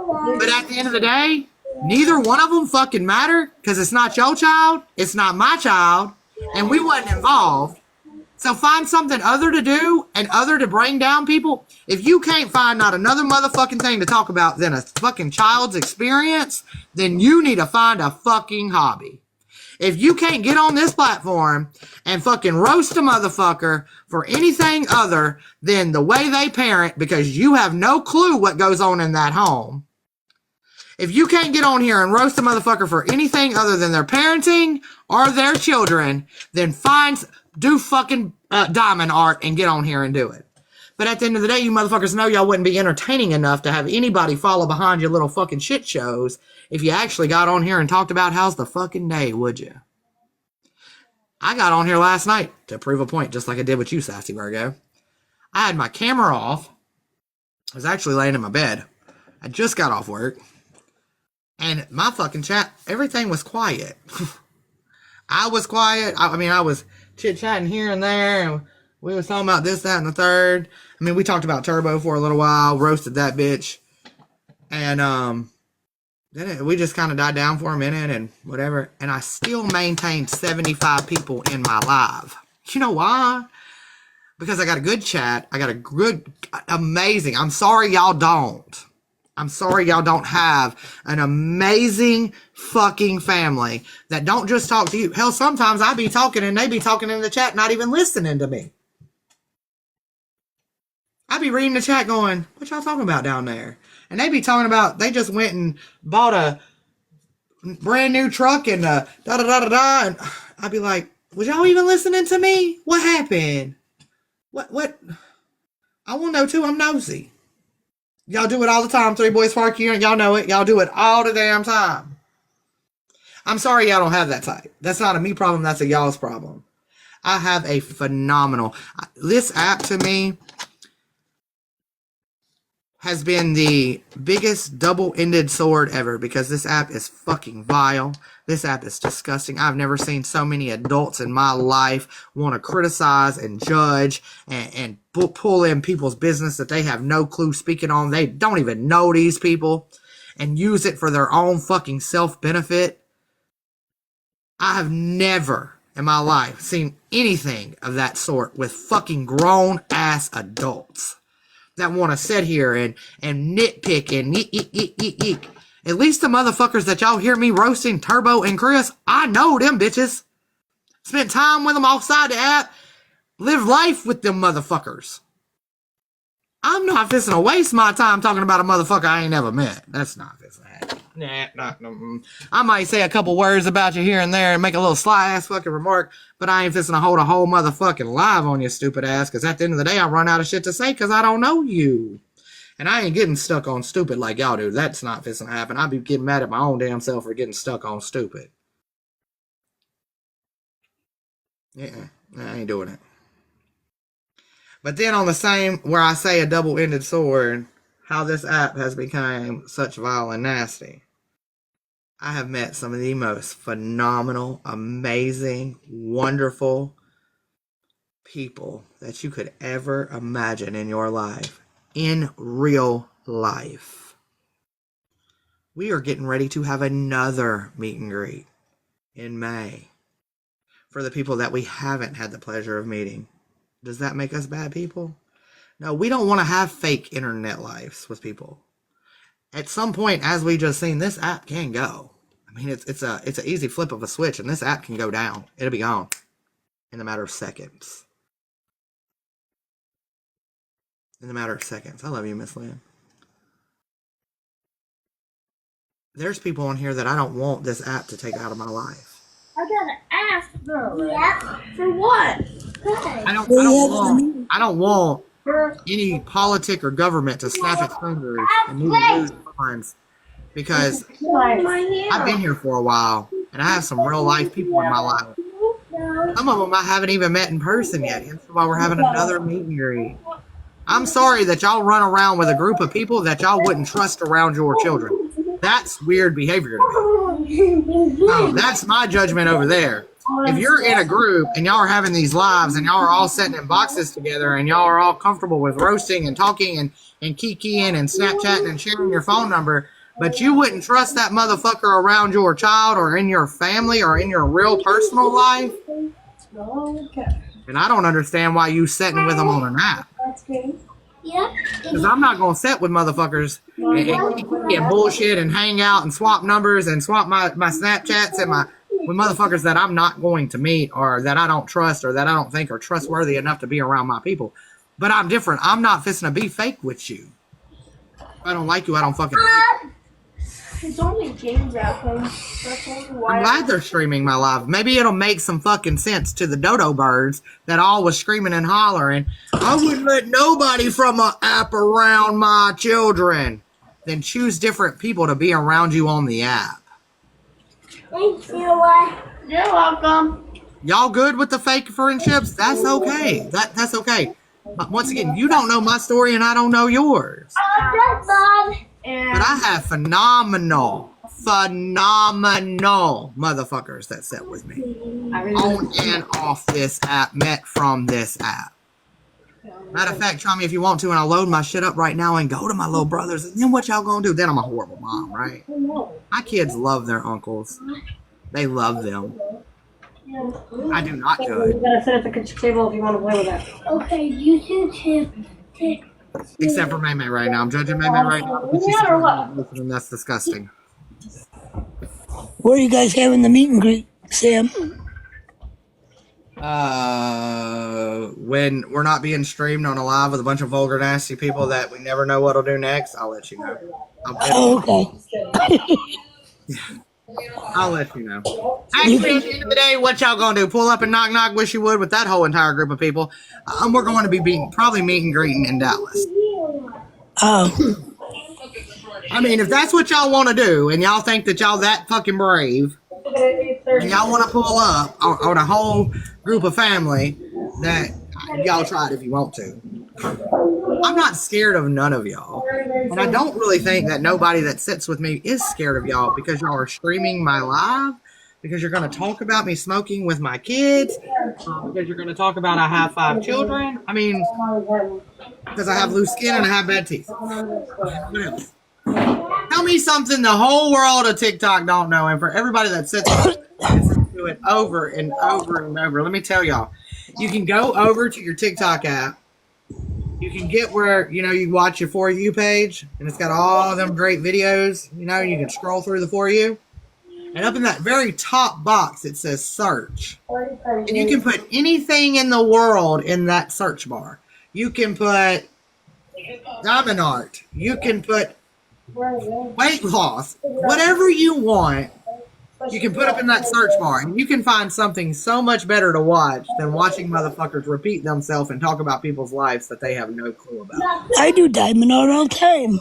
But at the end of the day, neither one of them fucking matter, because it's not your child, it's not my child, and we wasn't involved. So find something other to do and other to bring down people. If you can't find not another motherfucking thing to talk about than a fucking child's experience, then you need to find a fucking hobby. If you can't get on this platform and fucking roast a motherfucker for anything other than the way they parent, because you have no clue what goes on in that home, If you can't get on here and roast a motherfucker for anything other than their parenting or their children, then do fucking diamond art and get on here and do it. But at the end of the day, you motherfuckers know y'all wouldn't be entertaining enough to have anybody follow behind your little fucking shit shows if you actually got on here and talked about how's the fucking day, would you? I got on here last night to prove a point, just like I did with you, Sassy Virgo. I had my camera off. I was actually laying in my bed. I just got off work. And my fucking chat, everything was quiet. I was quiet. I was chit-chatting here and there. And we was talking about this, that, and the third. I mean, we talked about Turbo for a little while. Roasted that bitch. And then we just kind of died down for a minute and whatever. And I still maintained 75 people in my live. You know why? Because I got a good chat. I got a good, amazing. I'm sorry y'all don't. I'm sorry y'all don't have an amazing fucking family that don't just talk to you. Hell, sometimes I be talking and they be talking in the chat, not even listening to me. I be reading the chat going, what y'all talking about down there? And they be talking about, they just went and bought a brand new truck and da-da-da-da-da. And I'd be like, was y'all even listening to me? What happened? What? I want to know too. I'm nosy. Y'all do it all the time. 3 Boys Park here, and y'all know it. Y'all do it all the damn time. I'm sorry y'all don't have that type. That's not a me problem. That's a y'all's problem. I have a phenomenal... This app to me has been the biggest double-ended sword ever because this app is fucking vile. This app is disgusting. I've never seen so many adults in my life want to criticize and judge and pull in people's business that they have no clue speaking on. They don't even know these people and use it for their own fucking self-benefit. I have never in my life seen anything of that sort with fucking grown-ass adults that want to sit here and nitpick and eek. At least the motherfuckers that y'all hear me roasting, Turbo and Chris, I know them bitches. Spent time with them offside the app. Live life with them motherfuckers. I'm not fixing to waste my time talking about a motherfucker I ain't never met. That's not fixing to happen. Nah. I might say a couple words about you here and there and make a little sly ass fucking remark, but I ain't fixing to hold a whole motherfucking live on you stupid ass, because at the end of the day I run out of shit to say because I don't know you. And I ain't getting stuck on stupid like y'all do. That's not fixing to happen. I'd be getting mad at my own damn self for getting stuck on stupid. Yeah, I ain't doing it. But then on the same, where I say a double-ended sword, how this app has become such vile and nasty. I have met some of the most phenomenal, amazing, wonderful people that you could ever imagine in your life. In real life. We are getting ready to have another meet and greet in May for the people that we haven't had the pleasure of meeting. Does that make us bad people? No, we don't want to have fake internet lives with people. At some point, as we just seen, this app can go. I mean, it's an easy flip of a switch, and this app can go down. It'll be gone in a matter of seconds. In a matter of seconds. I love you, Miss Lynn. There's people on here that I don't want this app to take out of my life. I gotta ask though. Yeah. For what? I don't want any politic or government to snap its fingers and move the news lines, because I've been here for a while and I have some real life people in my life. Some of them I haven't even met in person yet. That's why we're having another meet and greet. I'm sorry that y'all run around with a group of people that y'all wouldn't trust around your children. That's weird behavior to me. Oh, that's my judgment over there. If you're in a group and y'all are having these lives and y'all are all sitting in boxes together and y'all are all comfortable with roasting and talking and kikiing and Snapchatting and sharing your phone number, but you wouldn't trust that motherfucker around your child or in your family or in your real personal life, and I don't understand why you sitting with them on an app. Because I'm not going to sit with motherfuckers and bullshit and hang out and swap numbers and swap my Snapchats and with motherfuckers that I'm not going to meet or that I don't trust or that I don't think are trustworthy enough to be around my people. But I'm different. I'm not fixing to be fake with you. If I don't like you, I don't fucking like you. It's only games happening. That's only why. I'm glad they're streaming my live. Maybe it'll make some fucking sense to the dodo birds that all was screaming and hollering. I wouldn't let nobody from an app around my children. Then choose different people to be around you on the app. Thanks, You're welcome. Y'all good with the fake friendships? That's okay. That's okay. But once again, you don't know my story and I don't know yours. That's Bob. But I have phenomenal motherfuckers that sit with me. On and off this app, met from this app. Matter of fact, try me if you want to, and I'll load my shit up right now and go to my little brothers. And then what y'all gonna do? Then I'm a horrible mom, right? My kids love their uncles. They love them. I do not You judge. gotta sit at the kitchen table if you want to play with that. Okay, you two take. Except for May May right now. I'm judging May May right now. Listening. That's disgusting. Where are you guys having the meet and greet, Sam? When we're not being streamed on a live with a bunch of vulgar, nasty people that we never know what'll do next, I'll let you know. Oh, okay. I'll let you know. Actually, at the end of the day, what y'all gonna do? Pull up and knock knock, wish you would with that whole entire group of people. We're going to be probably meet and greeting in Dallas. Oh, I mean, if that's what y'all want to do, and y'all think that y'all that fucking brave, and y'all want to pull up on a whole group of family, that y'all try it if you want to. I'm not scared of none of y'all. And I don't really think that nobody that sits with me is scared of y'all because y'all are streaming my live, because you're going to talk about me smoking with my kids, because you're going to talk about I have 5 children. I mean, because I have loose skin and I have bad teeth. What else? Tell me something the whole world of TikTok don't know, and for everybody that sits and listens to it over and over and over, let me tell y'all, you can go over to your TikTok app. You can get where, you watch your For You page, and it's got all them great videos, you can scroll through the For You. And up in that very top box, it says search. And you can put anything in the world in that search bar. You can put diamond art. You can put weight loss. Whatever you want, you can put up in that search bar. And you can find something so much better to watch than watching motherfuckers repeat themselves and talk about people's lives that they have no clue about. I do diamond art all the time.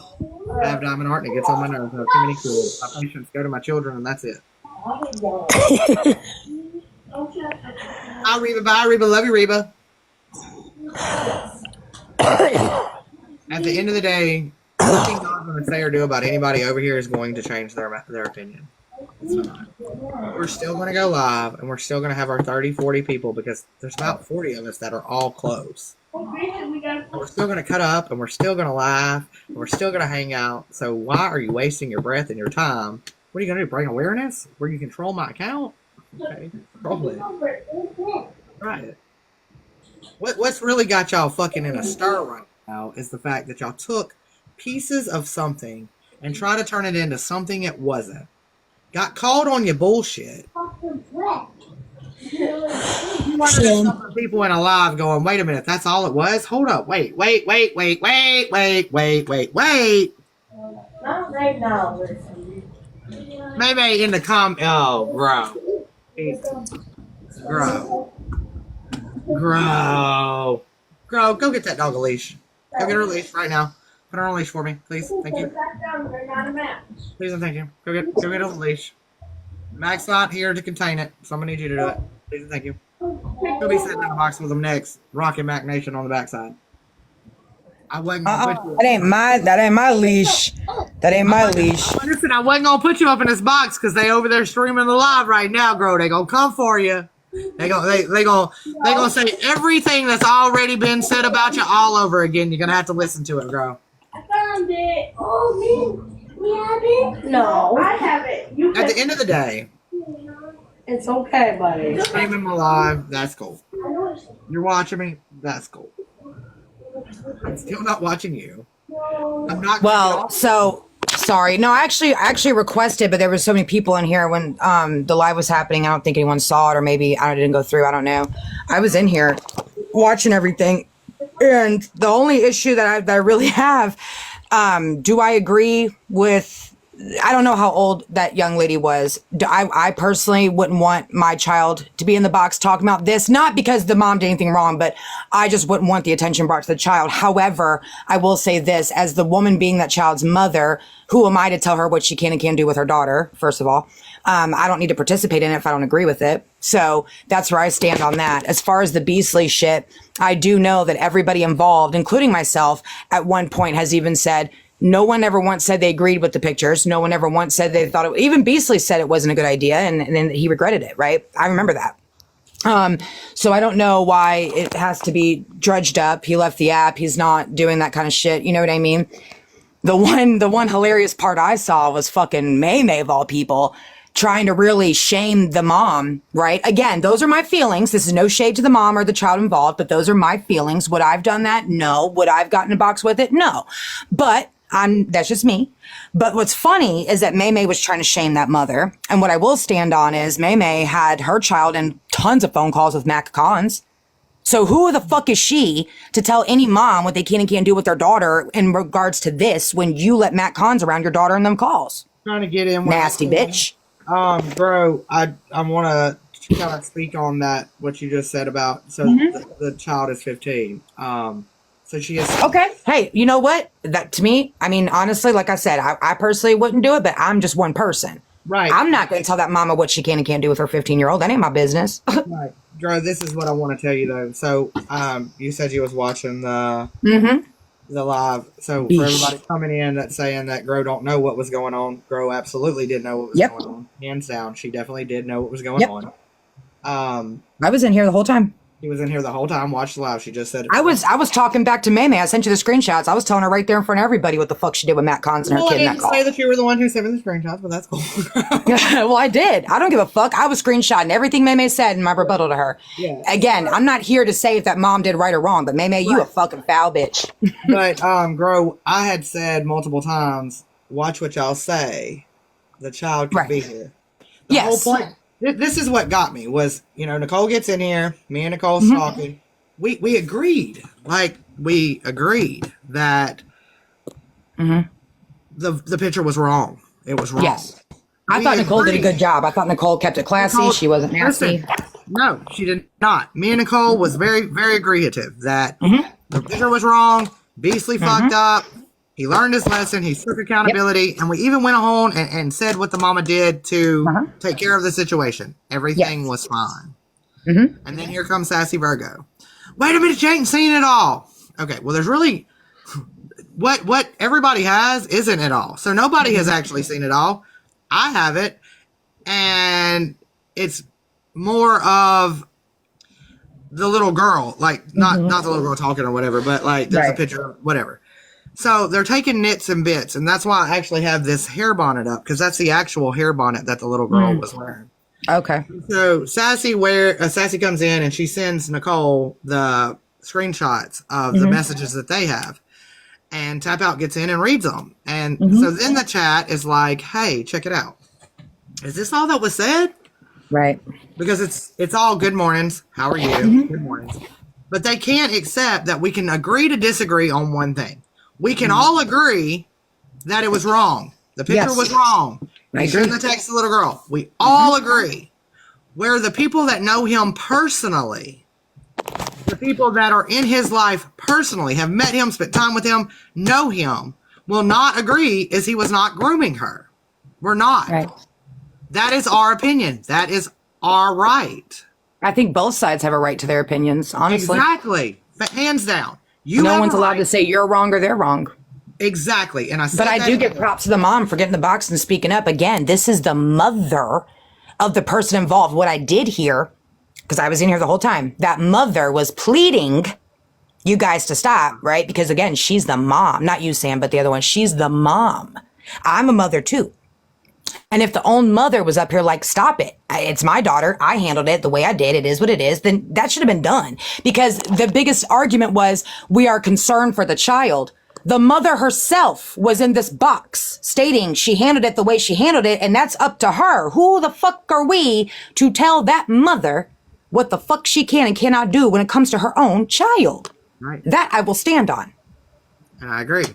I have diamond art and it gets on my nerves. I have too many clues. My patients go to my children and that's it. Bye, Reba. Bye, Reba. Love you, Reba. At the end of the day, nothing God's going to say or do about anybody over here is going to change their opinion. It's not. We're still going to go live, and we're still going to have our 30, 40 people because there's about 40 of us that are all close. And we're still going to cut up, and we're still going to laugh, and we're still going to hang out. So why are you wasting your breath and your time? What are you going to do, bring awareness? Where you control my account? Okay, control it. Right. What's really got y'all fucking in a stir right now is the fact that y'all took pieces of something and tried to turn it into something it wasn't. Got called on your bullshit. You wanted to stop people in a live going, wait a minute, that's all it was? Hold up, wait. Not right now. Maybe in the oh, bro. Grow, go get that dog a leash. Go get her a leash right now. Put her on a leash for me, please. Thank you. Please and thank you. Go get her a leash. Mac's not here to contain it, so I'm gonna need you to do it. Please and thank you. He'll be sitting in the box with them next. Rockin' Mac Nation on the backside. I wasn't gonna put you. That ain't my leash. That ain't my leash. Listen, I wasn't gonna put you up in this box because they over there streaming the live right now, Grow. They gonna come for you. They gonna say everything that's already been said about you all over again. You're gonna have to listen to it, Grow. I found it. Oh, we have it? No. I have it. At the end of the day, It's okay, buddy. streaming my live, that's cool. You're watching me, that's cool. I'm still not watching you. I'm not. Well, so sorry. No, I actually requested, but there was so many people in here when the live was happening. I don't think anyone saw it, or maybe I didn't go through. I don't know. I was in here watching everything, and the only issue that I really have, do I agree with I don't know how old that young lady was. I personally wouldn't want my child to be in the box talking about this, not because the mom did anything wrong, but I just wouldn't want the attention brought to the child. However, I will say this, as the woman being that child's mother, who am I to tell her what she can and can't do with her daughter, first of all? I don't need to participate in it if I don't agree with it. So that's where I stand on that. As far as the Beasley shit, I do know that everybody involved, including myself, at one point has even said, no one ever once said they agreed with the pictures. No one ever once said they thought it, even Beasley said it wasn't a good idea. And then he regretted it, right? I remember that. So I don't know why it has to be drudged up. He left the app. He's not doing that kind of shit. You know what I mean? The one hilarious part I saw was fucking May of all people trying to really shame the mom, right? Again, those are my feelings. This is no shade to the mom or the child involved, but those are my feelings. Would I've done that? No. Would I've gotten a box with it? No. But that's just me. But what's funny is that May was trying to shame that mother. And what I will stand on is May had her child in tons of phone calls with Mac Collins. So who the fuck is she to tell any mom what they can and can't do with their daughter in regards to this when you let Matt Collins around your daughter in them calls? Trying to get in. Nasty bitch. Bro, I want to kind of speak on that, what you just said about, so the child is 15. So she is. Okay. Hey, you know what? That to me, I mean, honestly, like I said, I personally wouldn't do it, but I'm just one person. Right. I'm not going to tell that mama what she can and can't do with her 15-year-old. That ain't my business. Right. Dro, this is what I want to tell you though. So, you said you was watching the live. So for everybody coming in that's saying that Gro don't know what was going on, Gro absolutely did know what was going on. Hands down, she definitely did know what was going on. I was in here the whole time. He was in here the whole time, watched the live. She just said it. I was talking back to May. I sent you the screenshots. I was telling her right there in front of everybody what the fuck she did with Matt Collins and her kid in that call. I didn't say that you were the one who sent me the screenshots, but that's cool. Well, I did. I don't give a fuck. I was screenshotting everything May said in my rebuttal to her. Yeah. Again, I'm not here to say if that mom did right or wrong, but May, you a fucking foul bitch. But, Gro, I had said multiple times, watch what y'all say. The child could be here. The whole point. This is what got me was, Nicole gets in here, me and Nicole's talking. We agreed. Like, we agreed that the picture was wrong. It was wrong. Yes. I thought Nicole did a good job. I thought Nicole kept it classy. She wasn't nasty. Listen, no, she did not. Me and Nicole was very, very agreeative that the picture was wrong. Beasley fucked up. He learned his lesson. He took accountability. And we even went on and said what the mama did to take care of the situation. Everything was fine. And then here comes Sassy Virgo. Wait a minute, you ain't seen it all. Okay, well, there's really... What everybody has isn't it all. So nobody has actually seen it all. I have it. And it's more of the little girl. Like, not the little girl talking or whatever, but like there's a picture, whatever. So they're taking nits and bits, and that's why I actually have this hair bonnet up, because that's the actual hair bonnet that the little girl was wearing. Okay. So Sassy comes in and she sends Nicole the screenshots of the messages that they have, and Tap Out gets in and reads them, and so then the chat is like, "Hey, check it out. Is this all that was said?" Right. Because it's all good mornings. How are you? Good mornings. But they can't accept that we can agree to disagree on one thing. We can all agree that it was wrong. The picture was wrong. We shouldn't have texted the little girl. We all agree. Where the people that know him personally, the people that are in his life personally, have met him, spent time with him, know him, will not agree is he was not grooming her. We're not. Right. That is our opinion. That is our right. I think both sides have a right to their opinions, honestly. Exactly. But hands down. No one's allowed to say you're wrong or they're wrong. Exactly. And I do give props to the mom for getting the box and speaking up. Again, this is the mother of the person involved. What I did hear, because I was in here the whole time, that mother was pleading you guys to stop, right? Because again, she's the mom. Not you, Sam, but the other one. She's the mom. I'm a mother too. And if the own mother was up here like, stop it. It's my daughter. I handled it the way I did. It is what it is. Then that should have been done. Because the biggest argument was we are concerned for the child. The mother herself was in this box stating she handled it the way she handled it. And that's up to her. Who the fuck are we to tell that mother what the fuck she can and cannot do when it comes to her own child? Right. That I will stand on. And I agree.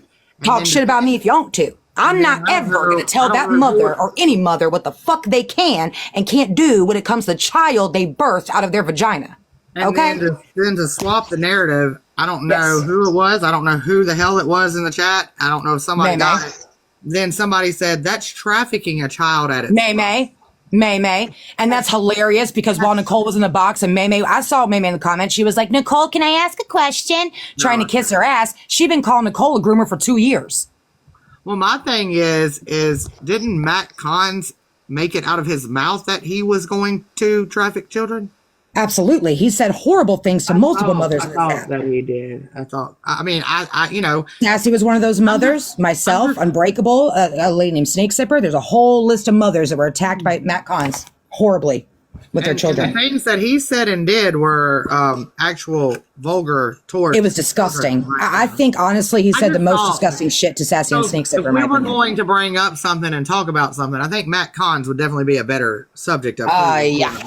Talk shit about me if you want to. I'm not ever going to tell that mother or any mother what the fuck they can and can't do when it comes to the child they birthed out of their vagina. And okay? Then to swap the narrative, I don't know who it was. I don't know who the hell it was in the chat. I don't know if somebody got it. Then somebody said, that's trafficking a child at it. May. And that's hilarious because while Nicole was in the box and May, I saw May in the comments. She was like, Nicole, can I ask a question? Trying to kiss her ass. She'd been calling Nicole a groomer for 2 years. Well, my thing is didn't Matt Cons make it out of his mouth that he was going to traffic children? Absolutely. He said horrible things to multiple mothers. I thought that he did. I you know. Sassy was one of those mothers. Myself, Unbreakable, a lady named Snake Sipper. There's a whole list of mothers that were attacked by Matt Cons horribly with their children. And the things that he said and did were actual vulgar towards. It was disgusting. I think, honestly, he said the most disgusting shit to Sassy and Snake Sipper. If we were going to bring up something and talk about something, I think Matt Cons would definitely be a better subject of yeah.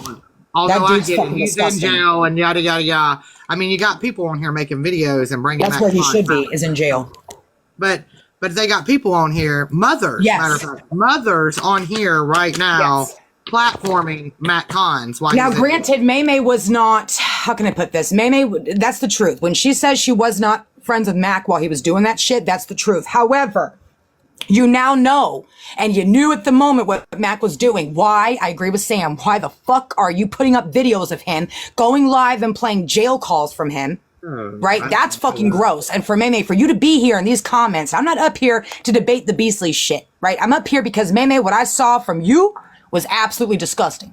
Although I get it, he's in jail and yada, yada, yada. I mean, you got people on here making videos and bringing That's where he should be, is in jail. But they got people on here, mothers, matter of fact, mothers on here right now platforming Matt Cons. Now, granted, May was not, how can I put this? May, that's the truth. When she says she was not friends with Mac while he was doing that shit, that's the truth. However, you now know, and you knew at the moment what Mac was doing. Why? I agree with Sam. Why the fuck are you putting up videos of him going live and playing jail calls from him? Right? That's fucking gross. And for May, for you to be here in these comments, I'm not up here to debate the Beastly shit, right? I'm up here because May, what I saw from you was absolutely disgusting.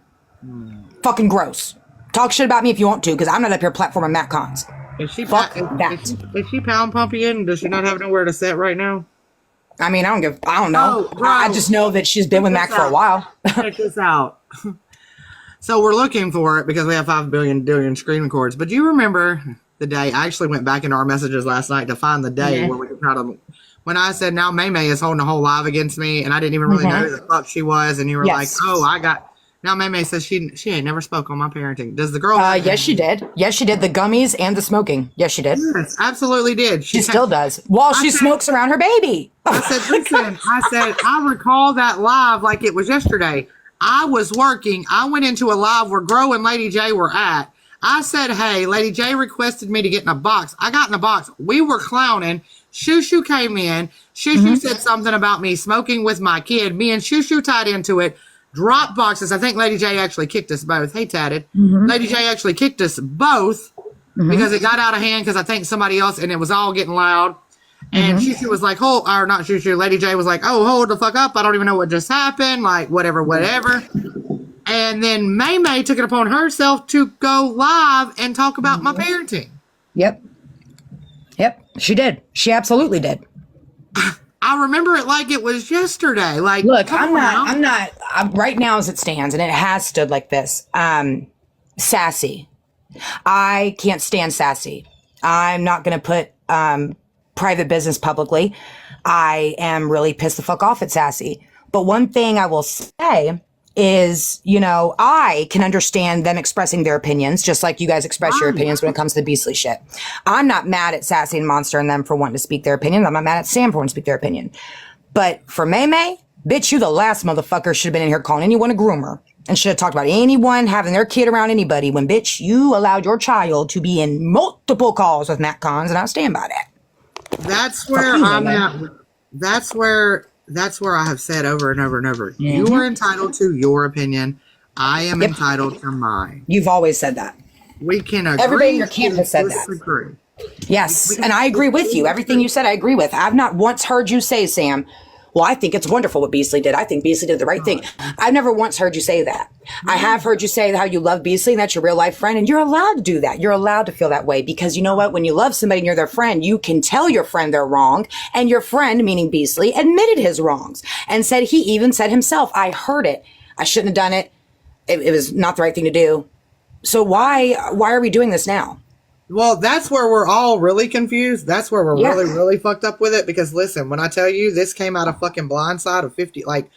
Fucking gross. Talk shit about me if you want to, because I'm not up here platforming Matt Cons. Is she pound pumping? Does she not have nowhere to sit right now? I mean, I don't know. I just know that she's been with Mac for a while. Check this out. So we're looking for it because we have 5 billion screen records. But do you remember the day? I actually went back into our messages last night to find the day where we could try to. When I said, now May is holding a whole live against me, and I didn't even really know who the fuck she was, and you were like, oh, I got. Now May says she ain't never spoke on my parenting. Does the girl? Yes, she did. Yes, she did. The gummies and the smoking. Yes, she did. Yes, absolutely did. She still does. While she smokes around her baby. I said, listen. I recall that live like it was yesterday. I was working. I went into a live where Grow and Lady J were at. I said, hey, Lady J requested me to get in a box. I got in a box. We were clowning. Shushu came in. Shushu said something about me smoking with my kid. Me and Shushu tied into it. Drop boxes. I think Lady J actually kicked us both. Hey, Tatted. Lady J actually kicked us both because it got out of hand because I think somebody else, and it was all getting loud. And Shushu was like, hold, or not Shushu, Lady J was like, oh, hold the fuck up. I don't even know what just happened. Like, whatever. And then May took it upon herself to go live and talk about my parenting. Yep. She did. She absolutely did. I remember it like it was yesterday. Like, look, I'm not right now as it stands, and it has stood like this. Sassy. I can't stand Sassy. I'm not going to put private business publicly. I am really pissed the fuck off at Sassy. But one thing I will say is, I can understand them expressing their opinions, just like you guys express your opinions when it comes to the Beastly shit. I'm not mad at Sassy and Monster and them for wanting to speak their opinions. I'm not mad at Sam for wanting to speak their opinion. But for May, bitch, you the last motherfucker should have been in here calling anyone a groomer and should have talked about anyone having their kid around anybody when, bitch, you allowed your child to be in multiple calls with Matt Cons, and I stand by that. That's where I'm at. That's where I have said over and over and over. You are entitled to your opinion. I am entitled to mine. You've always said that. We can agree. Everybody in your camp has said that. Yes, and I agree with you. Everything you said, I agree with. I've not once heard you say, Sam, well, I think it's wonderful what Beastly did. I think Beastly did the right thing. I've never once heard you say that. I have heard you say how you love Beastly and that's your real life friend, and you're allowed to do that. You're allowed to feel that way because you know what? When you love somebody and you're their friend, you can tell your friend they're wrong, and your friend, meaning Beastly, admitted his wrongs and said he even said himself, I heard it. I shouldn't have done it. It was not the right thing to do. So why are we doing this now? Well, that's where we're all really confused. That's where we're really fucked up with it. Because listen, when I tell you this came out of fucking Blindside of 50, like,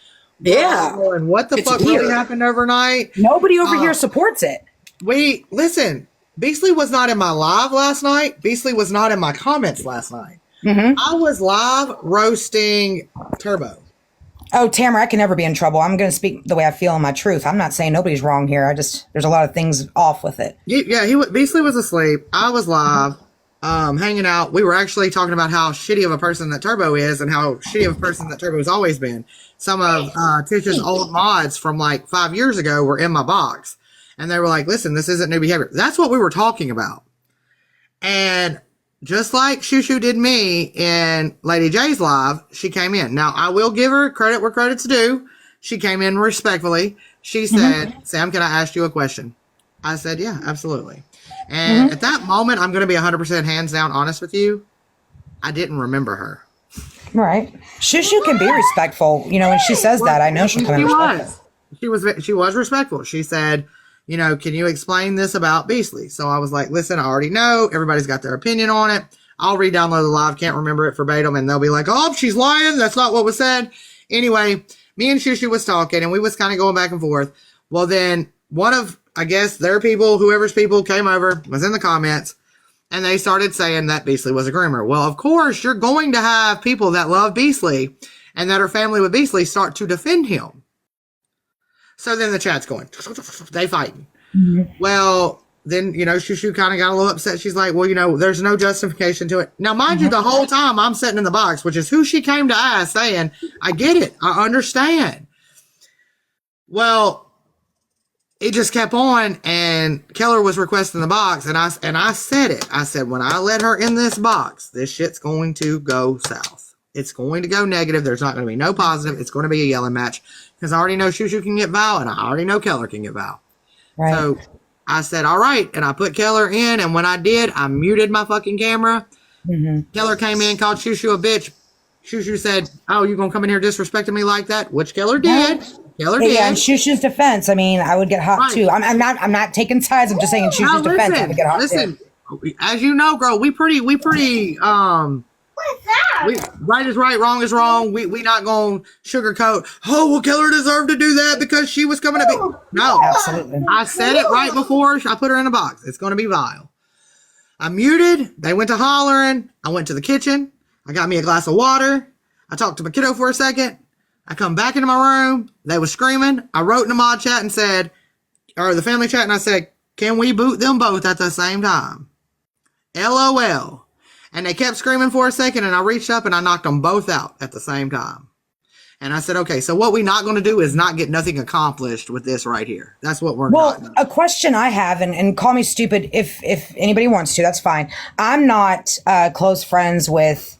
and what the fuck really happened overnight? Nobody over here supports it. Listen, Beastly was not in my live last night. Beastly was not in my comments last night. I was live roasting Turbo. Oh, Tamara, I can never be in trouble. I'm going to speak the way I feel and my truth. I'm not saying nobody's wrong here. There's a lot of things off with it. Yeah, Beasley was asleep. I was live, hanging out. We were actually talking about how shitty of a person that Turbo is and how shitty of a person that Turbo's always been. Some of Tish's old mods from like 5 years ago were in my box. And they were like, listen, this isn't new behavior. That's what we were talking about. And just like Shushu did me in Lady J's live, she came in. Now, I will give her credit where credit's due. She came in respectfully. She said, Sam, can I ask you a question? I said, yeah, absolutely. And at that moment, I'm going to be 100% hands down honest with you. I didn't remember her. Right. Shushu can be respectful. You know, when she says that, I know she'll come in respectful. She was respectful. She said, you know, can you explain this about Beasley? So I was like, listen, I already know. Everybody's got their opinion on it. I'll re-download the live. Can't remember it verbatim. And they'll be like, oh, she's lying. That's not what was said. Anyway, me and Shushu was talking and we was kind of going back and forth. Well, then one of, I guess, their people, whoever's people came over, was in the comments, and they started saying that Beasley was a groomer. Well, of course, you're going to have people that love Beasley and that are family with Beasley start to defend him. So then the chat's going, they fighting. Well, then, you know, Shushu kind of got a little upset. She's like, well, you know, there's no justification to it. Now, mind you, the whole time I'm sitting in the box, which is who she came to ask, saying, I get it. I understand. Well, it just kept on, and Keller was requesting the box, and I said it. I said, when I let her in this box, this shit's going to go south. It's going to go negative. There's not going to be no positive. It's going to be a yelling match. Because I already know Shushu can get Val, and I already know Keller can get Val. Right. So I said, all right. And I put Keller in, and when I did, I muted my fucking camera. Keller came in, called Shushu a bitch. Shushu said, oh, you going to come in here disrespecting me like that? Which Keller did. Keller did. Yeah, in Shushu's defense, I mean, I would get hot too. I'm not taking sides. I'm just saying in Shushu's defense, I would get hot too. As you know, girl, we pretty What's that? Right is right, wrong is wrong. We not gonna sugarcoat. Oh, well, Keller deserved to do that because she was coming to be. No, absolutely. I said it right before I put her in a box. It's gonna be vile. I muted. They went to hollering. I went to the kitchen. I got me a glass of water. I talked to my kiddo for a second. I come back into my room. They was screaming. I wrote in the mod chat and said, or the family chat, and I said, can we boot them both at the same time? LOL. And they kept screaming for a second, and I reached up and I knocked them both out at the same time. And I said, okay, so what we're not going to do is not get nothing accomplished with this right here. That's what we're not doing. A question I have, and call me stupid if anybody wants to, that's fine. I'm not close friends with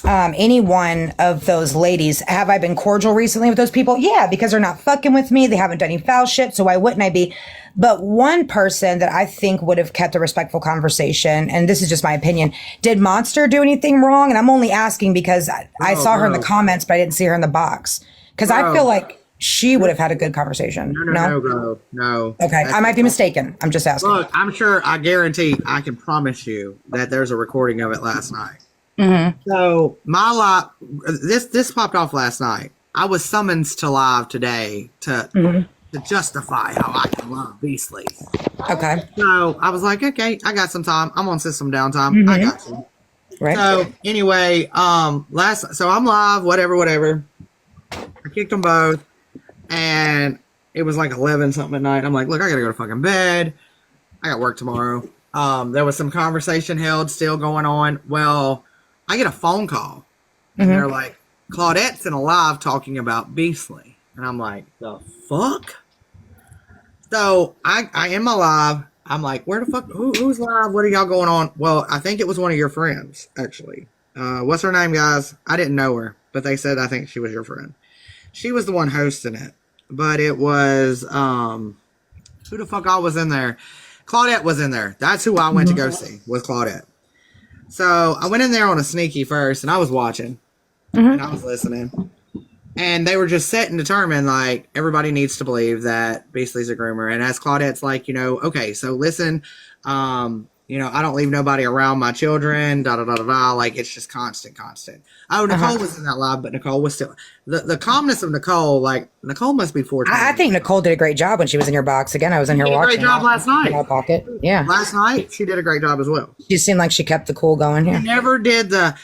any one of those ladies. Have I been cordial recently with those people? Yeah, because they're not fucking with me. They haven't done any foul shit, so why wouldn't I be? But one person that I think would have kept a respectful conversation, and this is just my opinion, did Monster do anything wrong? And I'm only asking because I saw her in the comments, but I didn't see her in the box. Because I feel like she would have had a good conversation. No. Okay, I might be mistaken. I'm just asking. Look, I'm sure, I guarantee, I can promise you that there's a recording of it last night. So my live, this popped off last night. I was summoned to live today to justify how I can love Beasley. Okay. So I was like, okay, I got some time. I'm on system downtime. I got you. Right. So anyway, so I'm live, whatever. I kicked them both, and it was like 11 something at night. I'm like, look, I gotta go to fucking bed. I got work tomorrow. There was some conversation held still going on. Well, I get a phone call, and they're like, Claudette's in a live talking about Beasley. And I'm like, the fuck? So I in my live, I'm like, where the fuck, who's live? What are y'all going on? Well, I think it was one of your friends, actually. What's her name, guys? I didn't know her, but they said I think she was your friend. She was the one hosting it. But it was, who the fuck all was in there? Claudette was in there. That's who I went to go see, was Claudette. So I went in there on a sneaky first, and I was watching, and I was listening. And they were just set and determined, like, everybody needs to believe that Beasley's a groomer. And as Claudette's like, okay, so listen, I don't leave nobody around my children, da da da da da. Like, it's just constant. Oh, Nicole was in that live, but Nicole was still the calmness of Nicole. Like, Nicole must be 14. I think Nicole did a great job when she was in your box. Again, I was in here watching. Great job last night. In my pocket. Yeah. Last night, she did a great job as well. She seemed like she kept the cool going here. She never did the,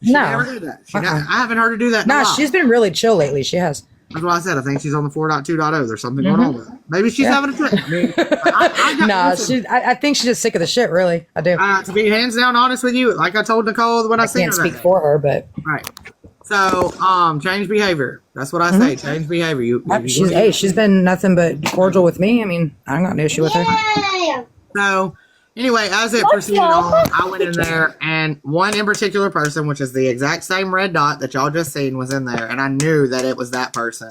she No. never did that. I haven't heard her do that. No, she's been really chill lately. She has. That's what I said. I think she's on the 4.2.0. There's something going on with her. Maybe she's having a trip. I mean, I think she's just sick of the shit, really. I do. To be hands down honest with you, like I told Nicole when I seen her. Can't speak for her, but. Right. So, change behavior. That's what I say. Change behavior. She's been nothing but cordial with me. I mean, I don't got no issue with her. So, anyway, as it proceeded on, I went in there, and one in particular person, which is the exact same red dot that y'all just seen, was in there, and I knew that it was that person.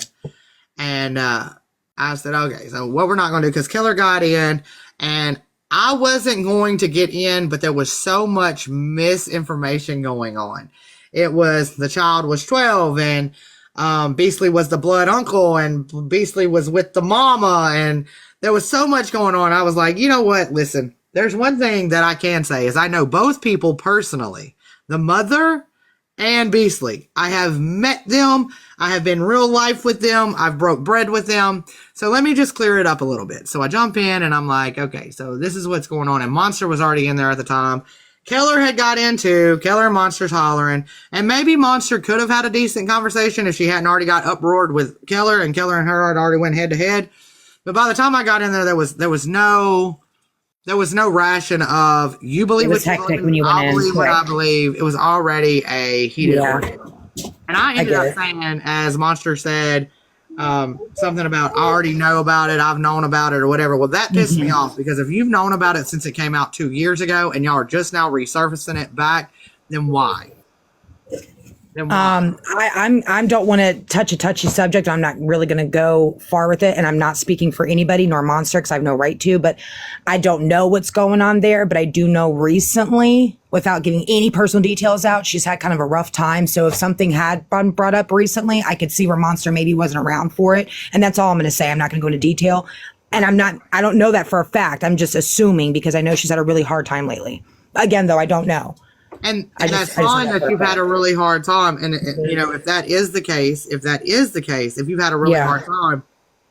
And I said, okay, so what we're not going to do, because Keller got in, and I wasn't going to get in, but there was so much misinformation going on. It was the child was 12, and Beasley was the blood uncle, and Beasley was with the mama, and there was so much going on. I was like, you know what? Listen, there's one thing that I can say is I know both people personally, the mother and Beasley. I have met them. I have been real life with them. I've broke bread with them. So let me just clear it up a little bit. So I jump in and I'm like, okay, so this is what's going on. And Monster was already in there at the time. Keller had got into, Keller and Monster's hollering, and maybe Monster could have had a decent conversation if she hadn't already got uproared with Keller, and Keller and her had already went head to head. But by the time I got in there, there was no ration of you believe what you believe, when you I believe what I believe. It was already a heated argument. And I ended up saying, as Monster said, something about I already know about it, I've known about it, or whatever. Well, that pissed me off, because if you've known about it since it came out 2 years ago and y'all are just now resurfacing it back, then why? I don't want to touch a touchy subject. I'm not really going to go far with it, and I'm not speaking for anybody nor Monster, because I have no right to. But I don't know what's going on there. But I do know recently, without giving any personal details out, she's had kind of a rough time. So if something had been brought up recently, I could see where Monster maybe wasn't around for it, and that's all I'm going to say. I'm not going to go into detail, and I don't know that for a fact. I'm just assuming, because I know she's had a really hard time lately. Again, though, I don't know. And that's fine that you've had a really hard time. And, if that is the case, if you've had a really hard time,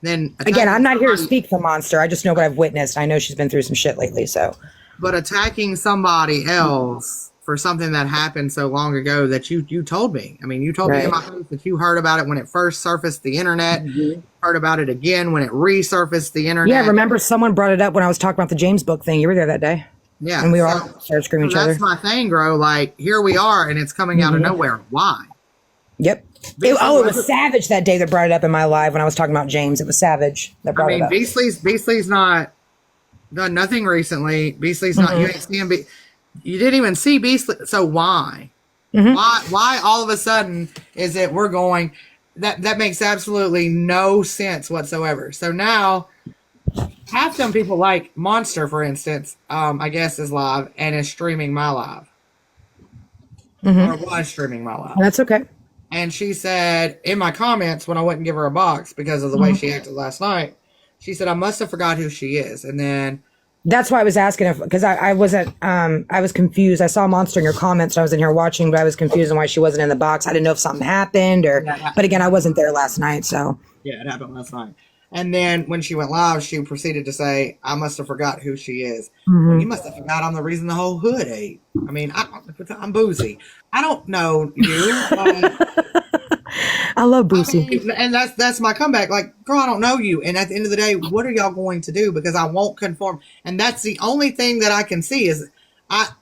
then... Again, I'm not here to speak for Monster. I just know what I've witnessed. I know she's been through some shit lately, so... But attacking somebody else for something that happened so long ago that you told me. I mean, you told me in my face that you heard about it when it first surfaced the internet, heard about it again when it resurfaced the internet. Yeah, remember someone brought it up when I was talking about the James book thing. You were there that day. Yeah. And we were all started screaming each other. That's my thing, bro. Like, here we are, and it's coming out of nowhere. Why? Yep. It was Savage that day that brought it up in my live when I was talking about James. It was Savage that brought it up. Beasley's not done nothing recently. Beasley's not, you ain't seeing you didn't even see Beasley. So why? Why all of a sudden is it we're going, that makes absolutely no sense whatsoever. So now, half them people like Monster, for instance, I guess is live and is streaming my live. Or was streaming my live. That's okay. And she said, in my comments, when I wouldn't give her a box because of the way she acted last night, she said, I must have forgot who she is. And then... That's why I was asking if, because I wasn't, I was confused. I saw Monster in your comments and I was in here watching, but I was confused on why she wasn't in the box. I didn't know if something happened or, but again, I wasn't there last night, so. Yeah, it happened last night. And then when she went live, she proceeded to say, I must have forgot who she is. Well, you must have forgot I'm the reason the whole hood ate. I mean, I'm boozy. I don't know you. I love Boosie. I mean, and that's my comeback. Like, girl, I don't know you. And at the end of the day, what are y'all going to do? Because I won't conform. And that's the only thing that I can see is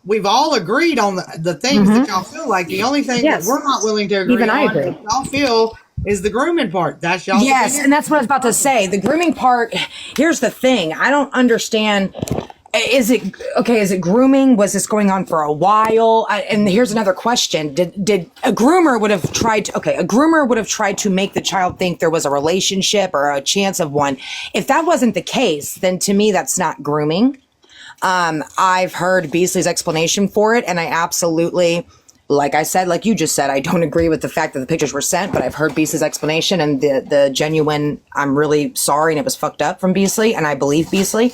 we've all agreed on the things that y'all feel like. The only thing that we're not willing to agree Even on I agree. that y'all feel is the grooming part. That's y'all. Yes, and that's what I was about to say. The grooming part, here's the thing. I don't understand. Is it grooming? Was this going on for a while? And here's another question. Did a groomer would have tried to make the child think there was a relationship or a chance of one. If that wasn't the case, then to me, that's not grooming. I've heard Beasley's explanation for it, and I absolutely, like I said, like you just said, I don't agree with the fact that the pictures were sent, but I've heard Beasley's explanation and the genuine, I'm really sorry and it was fucked up from Beasley, and I believe Beasley.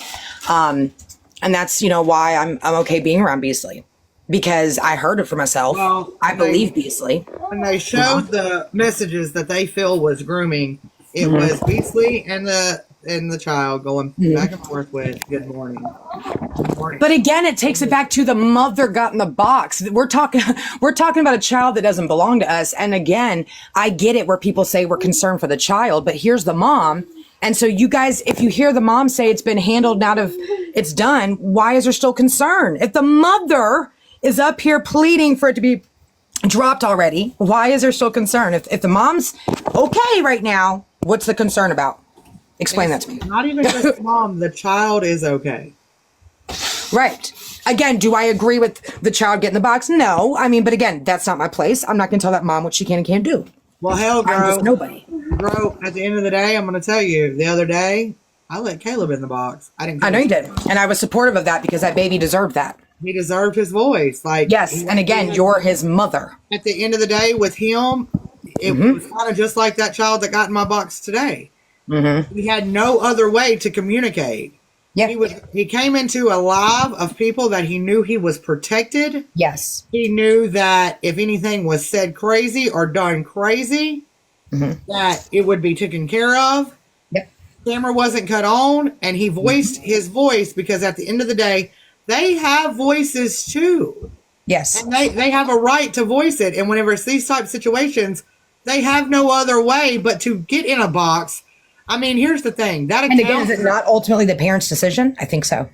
And that's, why I'm okay being around Beasley, because I heard it for myself. Well, I believe Beasley. When they showed the messages that they feel was grooming, it was Beasley and the child going back and forth with "Good morning." Good morning. But again, it takes it back to the mother got in the box. We're talking about a child that doesn't belong to us. And again, I get it where people say we're concerned for the child, but here's the mom. And so you guys, if you hear the mom say it's been handled it's done, why is there still concern? If the mother is up here pleading for it to be dropped already, why is there still concern? If the mom's okay right now, what's the concern about? Explain that to me. Not even just the mom, the child is okay. Right. Again, do I agree with the child getting the box? No. I mean, but again, that's not my place. I'm not going to tell that mom what she can and can't do. Well, hell, I'm just nobody. Bro, at the end of the day, I'm going to tell you, the other day, I let Caleb in the box. I know you did. And I was supportive of that because that baby deserved that. He deserved his voice. Yes. And again, you're his mother. At the end of the day, with him, it was kind of just like that child that got in my box today. He had no other way to communicate. Yeah. He came into a live of people that he knew he was protected. Yes. He knew that if anything was said crazy or done crazy, that it would be taken care of. Yep. Camera wasn't cut on, and he voiced his voice because at the end of the day, they have voices too. Yes. And they have a right to voice it. And whenever it's these type of situations, they have no other way but to get in a box. I mean, here's the thing. And again, is it not ultimately the parent's decision? I think so.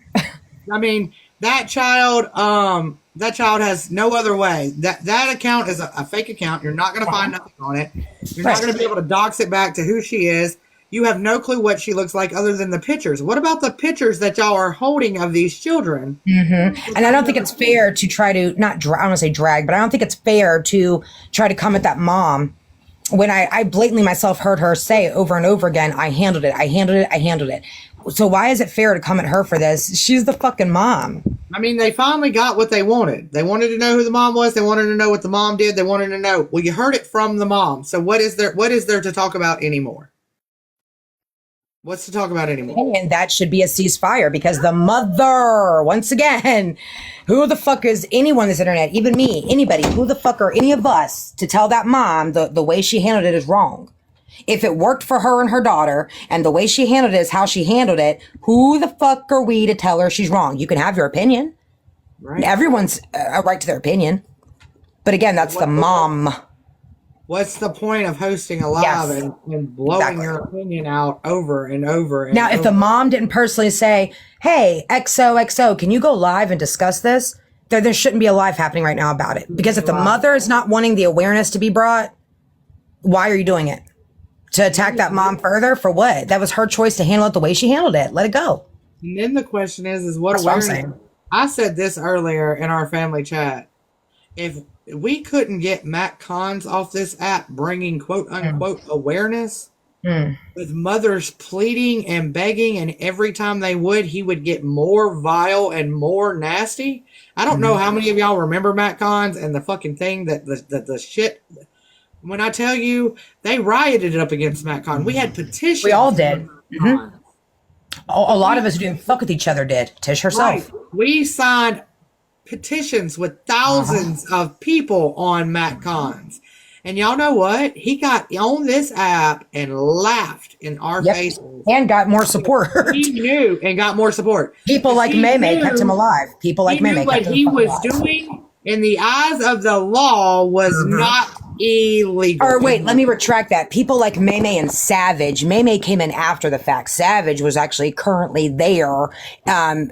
I mean, that child has no other way. That account is a fake account. You're not going to find nothing on it. You're not going to be able to dox it back to who she is. You have no clue what she looks like other than the pictures. What about the pictures that y'all are holding of these children? And I don't think it's fair to try to, I don't want to say drag, but I don't think it's fair to try to come at that mom when I blatantly myself heard her say over and over again, I handled it. So why is it fair to come at her for this? She's the fucking mom. I mean, they finally got what they wanted. They wanted to know who the mom was. They wanted to know what the mom did. They wanted to know. Well, you heard it from the mom. So what is there to talk about anymore? What's to talk about anymore? And that should be a ceasefire because the mother, once again, who the fuck is anyone on this internet, even me, anybody, who the fuck are any of us to tell that mom the way she handled it is wrong? If it worked for her and her daughter and the way she handled it is how she handled it, who the fuck are we to tell her she's wrong? You can have your opinion. Right. Everyone's a right to their opinion. But again, that's the mom. What's the point of hosting a live and blowing your opinion out over and over? And now, if the mom didn't personally say, hey, XOXO, can you go live and discuss this? There shouldn't be a live happening right now about it. Because if the mother is not wanting the awareness to be brought, why are you doing it? To attack that mom further? For what? That was her choice to handle it the way she handled it. Let it go. And then the question is what awareness? I said this earlier in our family chat. If we couldn't get Matt Cons off this app bringing quote unquote awareness, with mothers pleading and begging, and every time they would, he would get more vile and more nasty. I don't know how many of y'all remember Matt Cons and the fucking thing that the shit. When I tell you, they rioted up against Matt Con. We had petitions. We all did. A lot of us who didn't fuck with each other did. Tish herself. Right. We signed petitions with thousands of people on Matt Cons. And y'all know what? He got on this app and laughed in our faces. And got more support. He knew and got more support. People like Maymay kept him alive. People like Maymay kept him alive. What he was doing in the eyes of the law was not illegal. Or wait, let me retract that. People like Maymay and Savage. Maymay came in after the fact. Savage was actually currently there,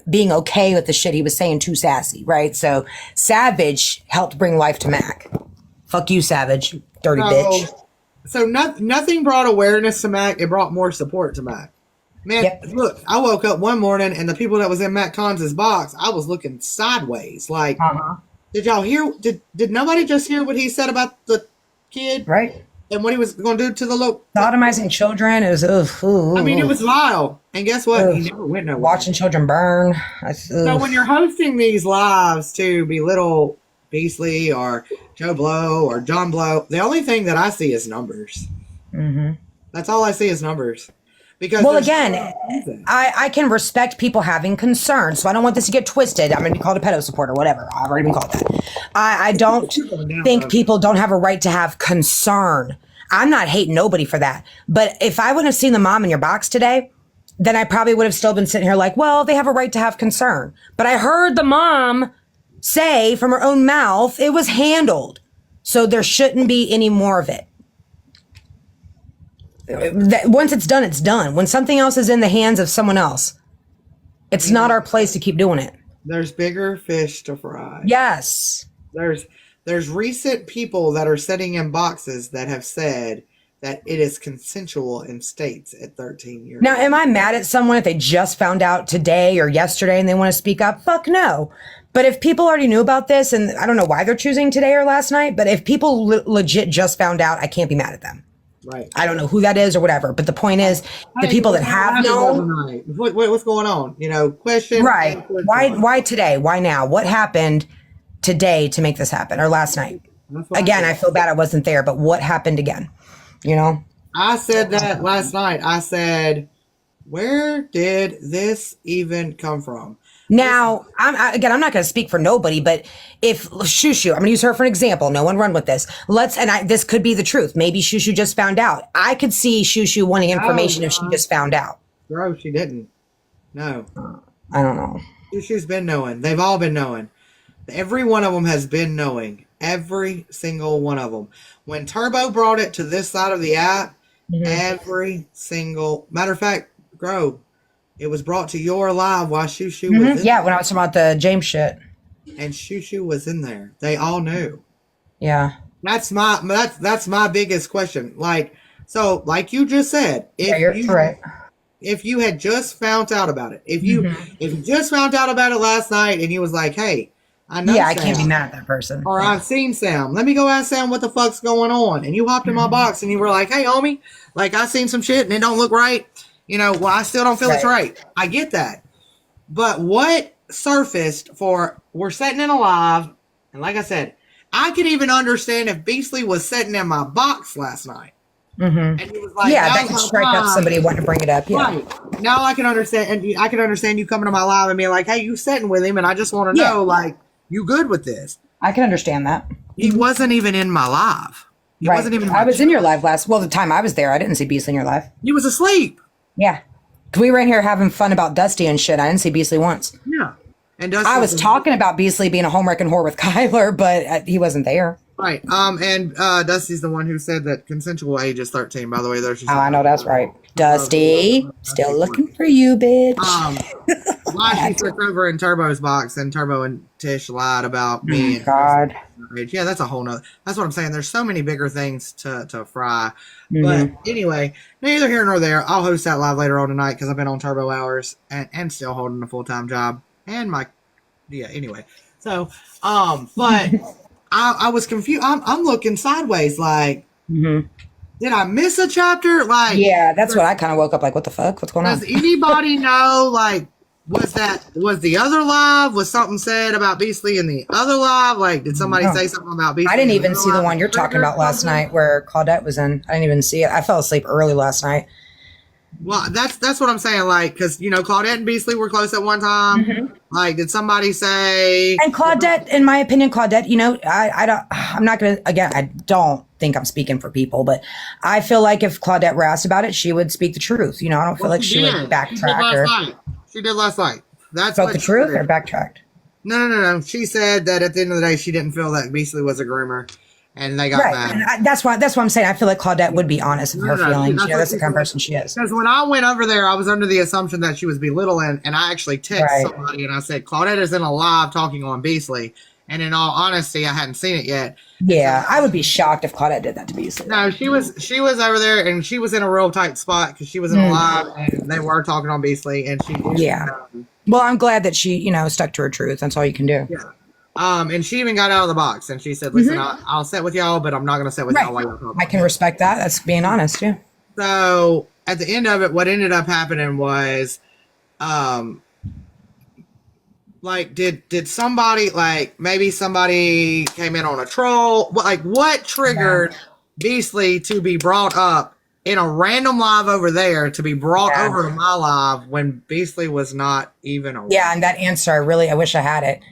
being okay with the shit he was saying too sassy, right? So Savage helped bring life to Mac. Fuck you, Savage. Dirty bitch. So nothing brought awareness to Mac. It brought more support to Mac. Man, look, I woke up one morning and the people that was in Matt Cons' box, I was looking sideways. Like, did y'all hear? Did nobody just hear what he said about the kid? Right. And what he was going to do to the local sodomizing children is. I mean, it was vile. And guess what? He never went nowhere. Watching children burn. So when you're hosting these lives to belittle Beasley or Joe Blow or John Blow, the only thing that I see is numbers. That's all I see is numbers. Because Well, there's again, no reason. I can respect people having concerns, so I don't want this to get twisted. I'm going to be called a pedo supporter, whatever. I've already been called that. I don't think people don't have a right to have concern. I'm not hating nobody for that. But if I wouldn't have seen the mom in your box today, then I probably would have still been sitting here like, well, they have a right to have concern. But I heard the mom say from her own mouth it was handled. So there shouldn't be any more of it. Once it's done, it's done. When something else is in the hands of someone else, it's not our place to keep doing it. There's bigger fish to fry. Yes. There's recent people that are sitting in boxes that have said that it is consensual in states at 13 years. Now, am I mad at someone if they just found out today or yesterday and they want to speak up? Fuck no. But if people already knew about this, and I don't know why they're choosing today or last night, but if people legit just found out, I can't be mad at them. Right. I don't know who that is or whatever, but the point is, the people that have known. What's going on? You know, question. Right. Why today? Why now? What happened today to make this happen, or last night? Again, I feel bad I wasn't there, but what happened again? You know? I said that last night. I said, where did this even come from? Now, I'm not going to speak for nobody, but if Shushu, I'm going to use her for an example. No one run with this. This could be the truth. Maybe Shushu just found out. I could see Shushu wanting information if she just found out. Bro, she didn't. No. I don't know. Shushu's been knowing. They've all been knowing. Every one of them has been knowing. Every single one of them. When Turbo brought it to this side of the app, every single, matter of fact, Grove, it was brought to your live while Shushu was in there. When I was talking about the James shit. And Shushu was in there. They all knew. Yeah. That's my biggest question. Like you just said, if you had just found out about it, if you just found out about it last night and you was like, hey, I know Sam, I can't be mad at that person. Or I've seen Sam. Let me go ask Sam what the fuck's going on. And you hopped in my box and you were like, hey, homie, like I seen some shit and it don't look right. You know, well, I still don't feel it's right. I get that. But what surfaced for we're sitting in a live, and like I said, I could even understand if Beasley was sitting in my box last night. And he was like, that could strike up somebody wanting to bring it up. Yeah. Right. Now I can understand, and I can understand you coming to my live and being like, hey, you sitting with him, and I just want to know, like, you good with this? I can understand that. He wasn't even in my live. He wasn't even. I was in your live the time I was there, I didn't see Beasley in your live. He was asleep. Yeah. We were in here having fun about Dusty and shit. I didn't see Beasley once. Yeah. And Dusty I was talking about Beasley being a homewrecking whore with Kyler, but he wasn't there. Right. And Dusty's the one who said that consensual age is 13, by the way. I know that's right. Dusty, still looking for you, bitch. Why she took over in Turbo's box and Turbo and Tish lied about me. God. Yeah, that's a whole nother. That's what I'm saying. There's so many bigger things to fry. But anyway, neither here nor there. I'll host that live later on tonight because I've been on Turbo hours and still holding a full-time job. And anyway. So, but I was confused. I'm looking sideways like, did I miss a chapter? Like, yeah, that's what I kind of woke up like, what the fuck? What's going on? Does anybody know, like, was the other live? Was something said about Beasley in the other live? Like, did somebody say something about Beasley? I didn't even see the one you're talking about last night where Claudette was in. I didn't even see it. I fell asleep early last night. Well, that's what I'm saying. Like, because Claudette and Beasley were close at one time. Like, did somebody say? And Claudette, in my opinion, I'm not gonna. Again, I don't think I'm speaking for people, but I feel like if Claudette were asked about it, she would speak the truth. I don't feel like she would backtrack. She did last night. That's spoke the truth or backtracked. No. She said that at the end of the day, she didn't feel that Beasley was a groomer. And they got mad. And that's why I'm saying I feel like Claudette would be honest with her feelings. That's the kind of person she is. Because when I went over there, I was under the assumption that she was belittling, and I actually texted somebody and I said, Claudette is in a live talking on Beasley. And in all honesty, I hadn't seen it yet. Yeah, I would be shocked if Claudette did that to Beasley. No, she was over there, and she was in a real tight spot because she was in a live, and they were talking on Beasley, and she did. Yeah. Well, I'm glad that she, stuck to her truth. That's all you can do. Yeah. And she even got out of the box and she said, listen, I'll sit with y'all, but I'm not going to sit with y'all while y'all talk. I can respect that. That's being honest, yeah. So at the end of it, what ended up happening was, like, did somebody, like, maybe somebody came in on a troll? Like, what triggered Beasley to be brought up in a random live over there to be brought Yeah. over to my live when Beasley was not even around. Yeah, and that answer, I wish I had it.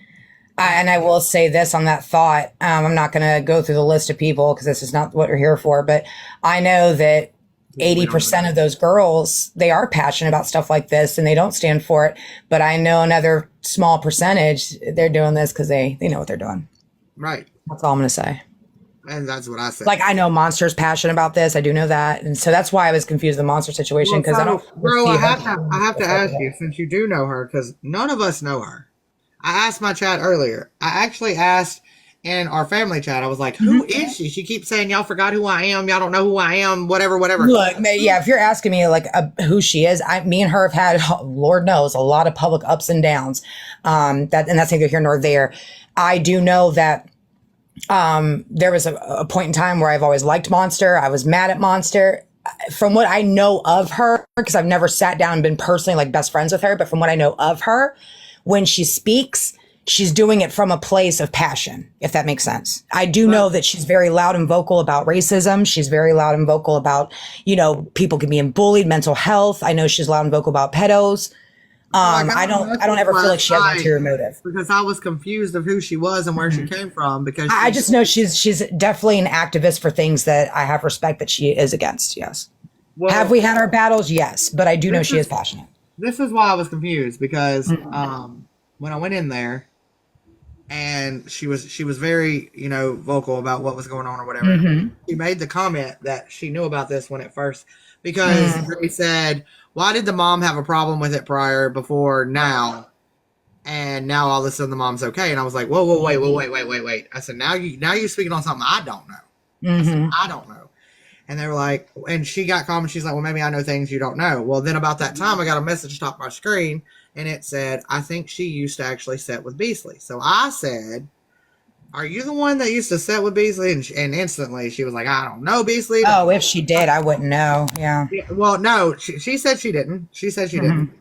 And I will say this on that thought. I'm not going to go through the list of people because this is not what we're here for. But I know that 80% of those girls, they are passionate about stuff like this and they don't stand for it. But I know another small percentage, they're doing this because they know what they're doing. Right. That's all I'm going to say. And that's what I said. Like, I know Monster's passionate about this. I do know that. And so that's why I was confused with the Monster situation because I don't. Bro, I have to ask you, since you do know her, because none of us know her. I asked my chat earlier. I actually asked in our family chat. I was like, who is she? She keeps saying, y'all forgot who I am. Y'all don't know who I am. Whatever. Look, yeah, if you're asking me like who she is, me and her have had, Lord knows, a lot of public ups and downs. And that's neither here nor there. I do know that there was a point in time where I've always liked Monster. I was mad at Monster. From what I know of her, because I've never sat down and been personally like best friends with her, but from what I know of her, when she speaks, she's doing it from a place of passion, if that makes sense. I do know that she's very loud and vocal about racism. She's very loud and vocal about, people being bullied, mental health. I know she's loud and vocal about pedos. I don't ever feel like she has an ulterior motive. Because I was confused of who she was and where she came from. Because I just know she's definitely an activist for things that I have respect that she is against. Yes. Well, have we had our battles? Yes, but I do know she is passionate. This is why I was confused because when I went in there and she was very, vocal about what was going on or whatever. She made the comment that she knew about this when it first, because they said, why did the mom have a problem with it before now? And now all of a sudden the mom's okay. And I was like, whoa, wait. I said, now you're speaking on something I don't know. I said, I don't know. And they were like, and she got calm and she's like, well, maybe I know things you don't know. Well, then about that time, I got a message top my screen and it said, I think she used to actually sit with Beasley. So I said, are you the one that used to sit with Beasley? And instantly she was like, I don't know, Beasley. Oh, if she did, I wouldn't know. Yeah. Well, no, she said she didn't. She said she didn't.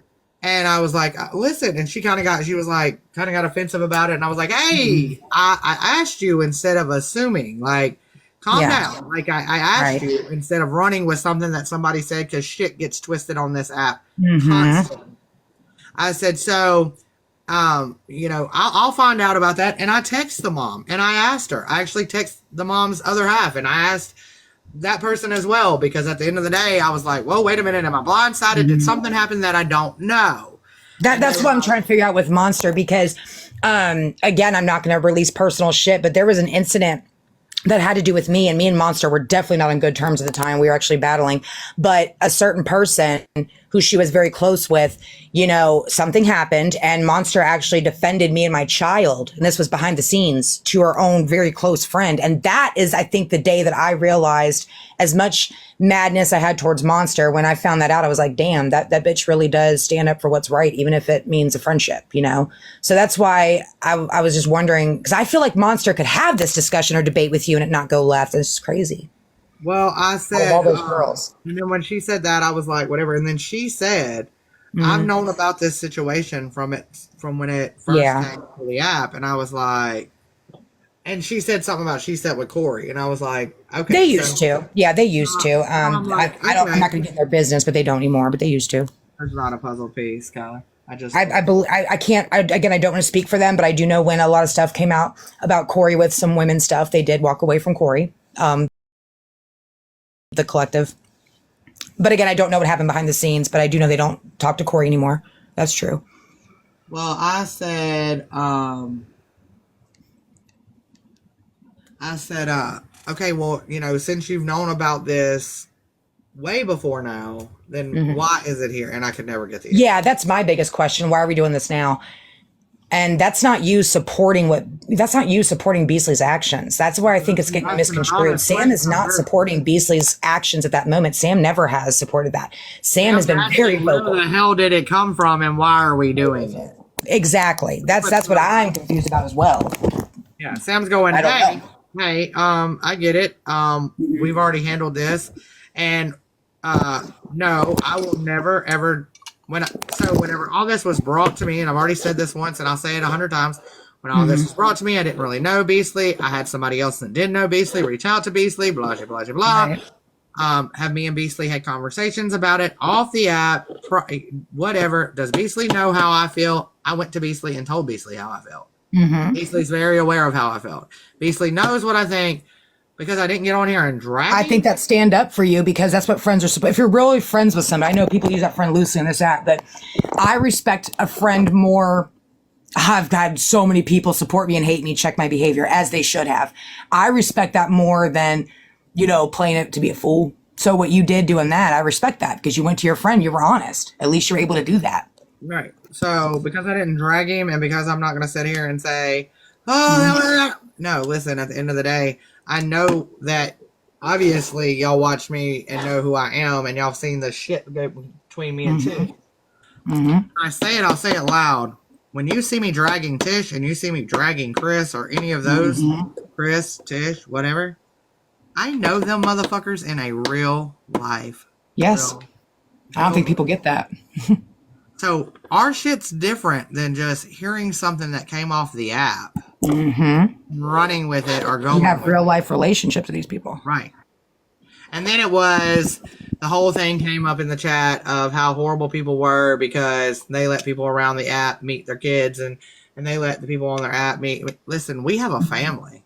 And I was like, listen. And she kind of got offensive about it. And I was like, hey, I asked you instead of assuming, like, calm down. Like I asked you instead of running with something that somebody said, because shit gets twisted on this app constantly. I said, so, I'll find out about that. And I text the mom and I asked her. I actually text the mom's other half and I asked that person as well, because at the end of the day, I was like, whoa, wait a minute. Am I blindsided? Did something happen that I don't know? That's what I'm trying to figure out with Monster, because, again, I'm not going to release personal shit, but there was an incident that had to do with me and Monster were definitely not on good terms at the time. We were actually battling, but a certain person who she was very close with, something happened and Monster actually defended me and my child. And this was behind the scenes to her own very close friend. And that is, I think, the day that I realized as much madness I had towards Monster. When I found that out, I was like, damn, that bitch really does stand up for what's right, even if it means a friendship, So that's why I was just wondering, because I feel like Monster could have this discussion or debate with you and it not go left. It's just crazy. Well, I said, all those girls. And then when she said that, I was like, whatever. And then she said, I've known about this situation from when it first came to the app. And I was like, and she said something about she sat with Corey. And I was like, okay. They used to. Yeah, they used to. I'm not going to get in their business, but they don't anymore, but they used to. There's not a puzzle piece, Kyler. I can't, I don't want to speak for them, but I do know when a lot of stuff came out about Corey with some women's stuff, they did walk away from Corey. The collective. But again, I don't know what happened behind the scenes, but I do know they don't talk to Corey anymore. That's true. Well, I said, okay, well, since you've known about this way before now, then why is it here? And I could never get the answer. Yeah, that's my biggest question. Why are we doing this now? And that's not you supporting Beasley's actions. That's where I think it's getting misconstrued. Sam is not supporting Beasley's actions at that moment. Sam never has supported that. Sam has been very vocal. Where the hell did it come from and why are we doing it? Exactly. That's what I'm confused about as well. Yeah, Sam's going, hey, I get it. We've already handled this. And no, I will never, ever... whenever all this was brought to me, and I've already said this once and I'll say it 100 times, when all this was brought to me, I didn't really know Beasley. I had somebody else that didn't know Beasley reach out to Beasley, blah, blah, blah, blah. Right. Have me and Beasley had conversations about it off the app, whatever. Does Beasley know how I feel? I went to Beasley and told Beasley how I felt. Beasley's very aware of how I felt. Beasley knows what I think because I didn't get on here and drag I him. think that stand up for you because that's what friends are supposed. If you're really friends with somebody, I know people use that friend loosely in this app, but I respect a friend more. I've had so many people support me and hate me, check my behavior as they should have. I respect that more than, playing it to be a fool. So what you did doing that, I respect that because you went to your friend, you were honest. At least you're able to do that. Right. So because I didn't drag him and because I'm not going to sit here and say, oh, no, listen, at the end of the day, I know that obviously y'all watch me and know who I am and y'all seen the shit go between me and Tish. I say it, I'll say it loud. When you see me dragging Tish and you see me dragging Chris or any of those, Chris, Tish, whatever, I know them motherfuckers in a real life. Yes. I don't think people get that. So our shit's different than just hearing something that came off the app, running with it or going. You have real life relationships with these people. Right. And then it was, the whole thing came up in the chat of how horrible people were because they let people around the app meet their kids and they let the people on their app meet. Listen, we have a family.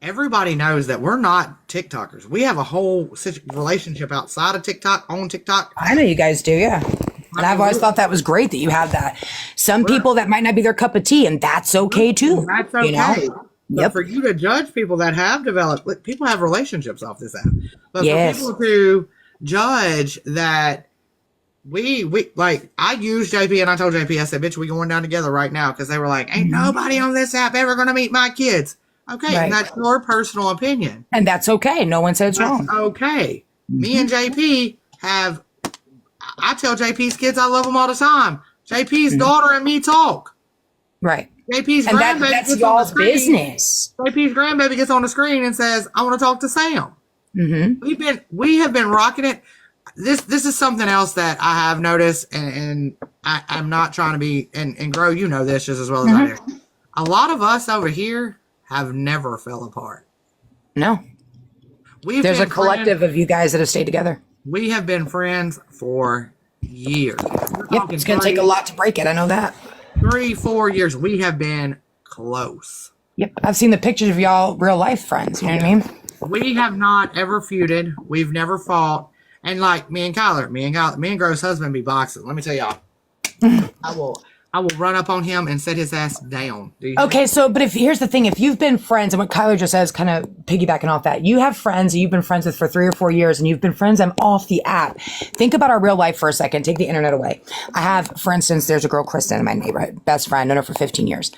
Everybody knows that we're not TikTokers. We have a whole relationship outside of TikTok, on TikTok. I know you guys do, yeah. And I've always thought that was great that you have that. Some people that might not be their cup of tea, and that's okay too. That's okay. But for you to judge people that have developed, people have relationships off this app. But for people to judge that we like, I used JP and I told JP, I said, bitch, we going down together right now. Cause they were like, ain't nobody on this app ever going to meet my kids. Okay. And that's your personal opinion. And that's okay. No one said it's wrong. Okay. Me and JP have, I tell JP's kids I love them all the time. JP's daughter and me talk. Right. JP's and grandbaby that's y'all's business. JP's grandbaby gets on the screen and says, I want to talk to Sam. We have been rocking it. This is something else that I have noticed, and I'm not trying to be, and Grow, you know this just as well as I do. A lot of us over here have never fell apart. No. There's a collective of you guys that have stayed together. We have been friends for years. Yep, it's going to take a lot to break it. I know that. 3-4 years. We have been close. Yep, I've seen the pictures of y'all real life friends. You know what I mean? We have not ever feuded. We've never fought. And like me and Grow's husband be boxing. Let me tell y'all. I will run up on him and set his ass down. Okay, but here's the thing. If you've been friends, and what Kyler just says, kind of piggybacking off that, you have friends that you've been friends with for 3 or 4 years, and you've been friends them off the app. Think about our real life for a second. Take the internet away. I have, for instance, there's a girl, Kristen, in my neighborhood, best friend, known her for 15 years.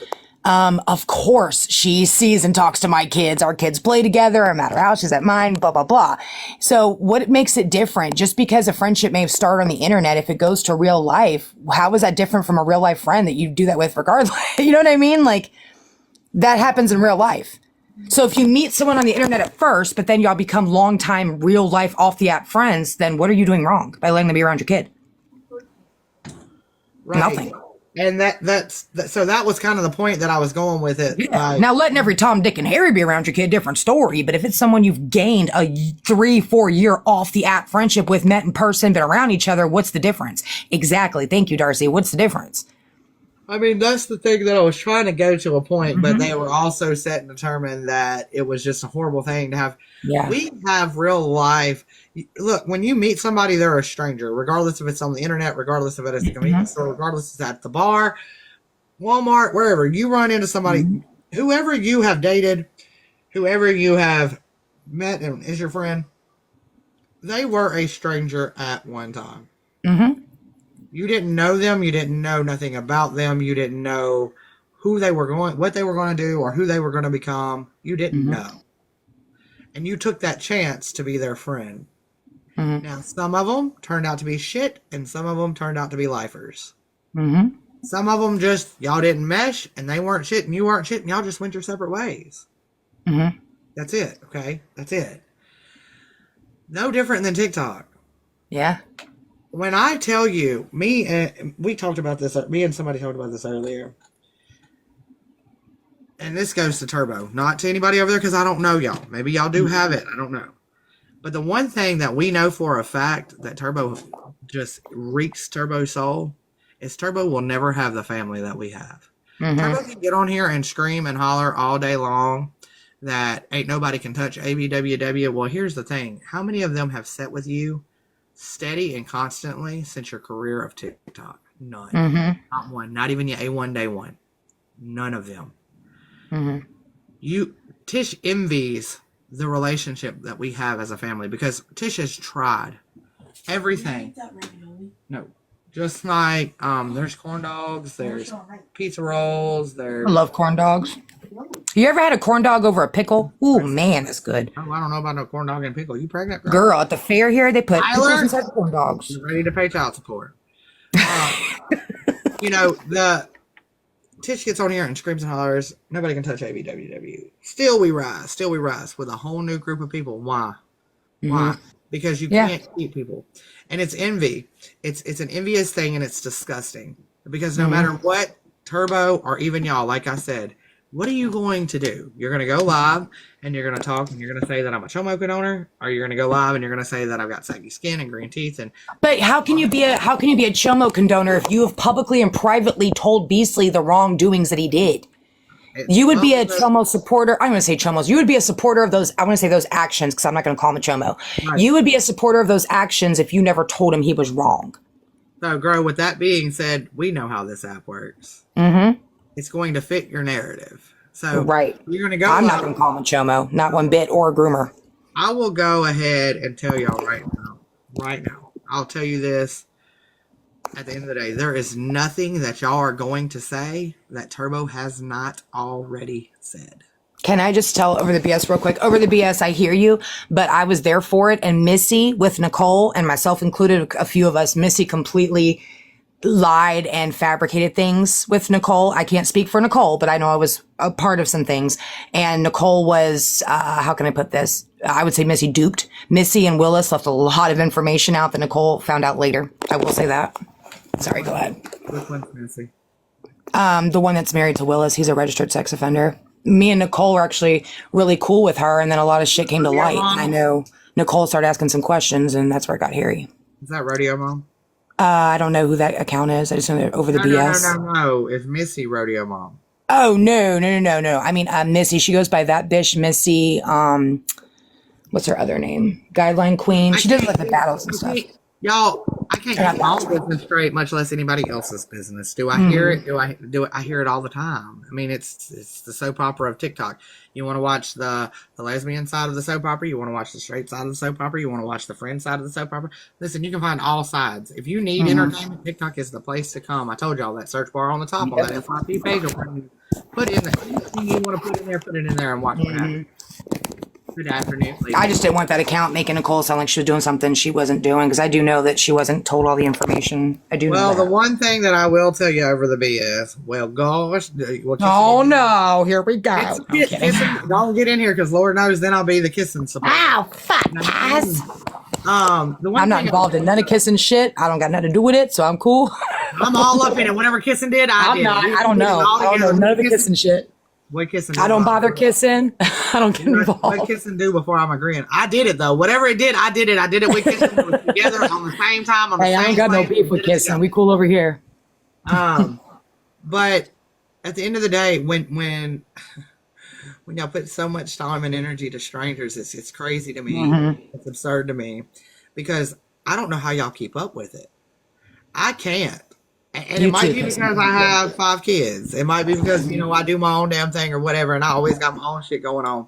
Of course, she sees and talks to my kids. Our kids play together. I'm at her house. She's at mine, blah, blah, blah. So what makes it different? Just because a friendship may have started on the internet, if it goes to real life, how is that different from a real life friend that you do that with regardless? You know what I mean? Like, that happens in real life. So if you meet someone on the internet at first, but then y'all become longtime real life off the app friends, then what are you doing wrong by letting them be around your kid? Right. Nothing. And so that was kind of the point that I was going with it. Yeah. Now, letting every Tom, Dick, and Harry be around your kid, different story. But if it's someone you've gained a 3-4 year off the app friendship with, met in person, been around each other, what's the difference? Exactly. Thank you, Darcy. What's the difference? I mean, that's the thing that I was trying to go to a point, but they were also set and determined that it was just a horrible thing to have. Yeah. We have real life. Look, when you meet somebody, they're a stranger, regardless if it's on the internet, regardless if it's at the convenience store, regardless if it's at the bar, Walmart, wherever. You run into somebody, whoever you have dated, whoever you have met and is your friend, they were a stranger at one time. You didn't know them. You didn't know nothing about them. You didn't know who they were going, what they were going to do, or who they were going to become. You didn't know. And you took that chance to be their friend. Now, some of them turned out to be shit, and some of them turned out to be lifers. Some of them just, y'all didn't mesh, and they weren't shit, and you weren't shit, and y'all just went your separate ways. That's it, okay? That's it. No different than TikTok. Yeah. When I tell you, we talked about this, me and somebody talked about this earlier. And this goes to Turbo, not to anybody over there, because I don't know y'all. Maybe y'all do have it. I don't know. But the one thing that we know for a fact that Turbo just reeks Turbo soul is Turbo will never have the family that we have. Turbo can get on here and scream and holler all day long that ain't nobody can touch ABWW. Well, here's the thing. How many of them have sat with you steady and constantly since your career of TikTok? None. Not one. Not even your A1 day one. None of them. Tish envies the relationship that we have as a family because Tish has tried everything. No. Just like there's corn dogs, there's pizza rolls, there's I love corn dogs. You ever had a corn dog over a pickle? Ooh, man, that's good. Oh, I don't know about no corn dog and pickle. You pregnant, girl? Girl, at the fair here, they put pickles inside corn dogs. You're ready to pay child support. You know, the Tish gets on here and screams and hollers, nobody can touch ABWW. Still we rise with a whole new group of people. Why? Why? Because you can't keep people. And it's envy. It's an envious thing, and it's disgusting. Because no matter what, Turbo or even y'all, like I said, what are you going to do? You're going to go live, and you're going to talk, and you're going to say that I'm a chomo owner, or you're going to go live, and you're going to say that I've got saggy skin and green teeth. But how can you be a chomo condoner if you have publicly and privately told Beastly the wrongdoings that he did? You would be a chomo supporter. I'm going to say chomos. You would be a supporter of those. I want to say those actions because I'm not going to call him a chomo. Right. You would be a supporter of those actions if you never told him he was wrong. So, girl, with that being said, we know how this app works. It's going to fit your narrative. So, you're going to go. I'm not going to call him a chomo, not one bit, or a groomer. I will go ahead and tell y'all right now. Right now. I'll tell you this. At the end of the day, there is nothing that y'all are going to say that Turbo has not already said. Can I just tell Over the BS real quick? Over the BS, I hear you, but I was there for it. And Missy, with Nicole and myself included, a few of us, Missy completely lied and fabricated things with Nicole. I can't speak for Nicole, but I know I was a part of some things. And Nicole was, how can I put this? I would say Missy duped. Missy and Willis left a lot of information out that Nicole found out later. I will say that. Sorry, go ahead. Which one's Missy? The one that's married to Willis. He's a registered sex offender. Me and Nicole were actually really cool with her, and then a lot of shit came to light. Mom? I know Nicole started asking some questions, and that's where it got hairy. Is that Rodeo Mom? I don't know who that account is. I just know that Over the BS. No. It's Missy Rodeo Mom. Oh, no. I mean, Missy. She goes by that bitch, Missy. What's her other name? Guideline Queen. She does like the battles and stuff. Y'all, I can't keep my own business straight, much less anybody else's business. Do I hear it? Do I do it? I hear it all the time. I mean, it's the soap opera of TikTok. You want to watch the lesbian side of the soap opera? You want to watch the straight side of the soap opera? You want to watch the friend side of the soap opera? Listen, you can find all sides. If you need entertainment, TikTok is the place to come. I told y'all that search bar on the top on that FYP page. Put in there anything you want to put in there. Put it in there and watch what happens. Good afternoon, ladies. I just didn't want that account making Nicole sound like she was doing something she wasn't doing, because I do know that she wasn't told all the information. I do know that. Well, the one thing that I will tell you over the BS, well, gosh. Oh, no. Here we go. Don't get in here, because Lord knows then I'll be the kissing support. Oh, fuck, guys. I'm not involved in none of kissing shit. I don't got nothing to do with it, so I'm cool. I'm all up in it. Whatever kissing did, I did. I don't know. I don't know none of the kissing shit. What kissing? I don't bother kissing. I don't get involved. What kissing do before I'm agreeing? I did it though. Whatever it did, I did it. I did it with kissing together on the same time. Hey, I ain't got no beef with kissing. We cool over here. But at the end of the day, when y'all put so much time and energy to strangers, it's crazy to me. It's absurd to me because I don't know how y'all keep up with it. I can't. And it might be because I have 5 kids. It might be because, I do my own damn thing or whatever, and I always got my own shit going on.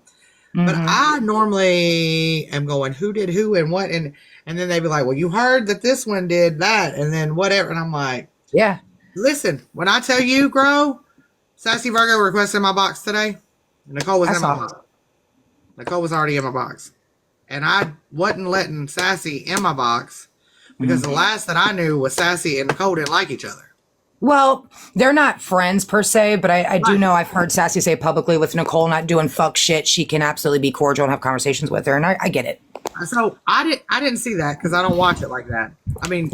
But I normally am going, who did who and what? And then they'd be like, well, you heard that this one did that, and then whatever. And I'm like, yeah. Listen, when I tell you, Grow, Sassy Virgo requested my box today. Nicole was in my box. Nicole was already in my box. And I wasn't letting Sassy in my box. Because the last that I knew was Sassy and Nicole didn't like each other. Well, they're not friends per se, but I do know I've heard Sassy say publicly with Nicole not doing fuck shit, she can absolutely be cordial and have conversations with her, and I get it. So I didn't see that because I don't watch it like that. I mean,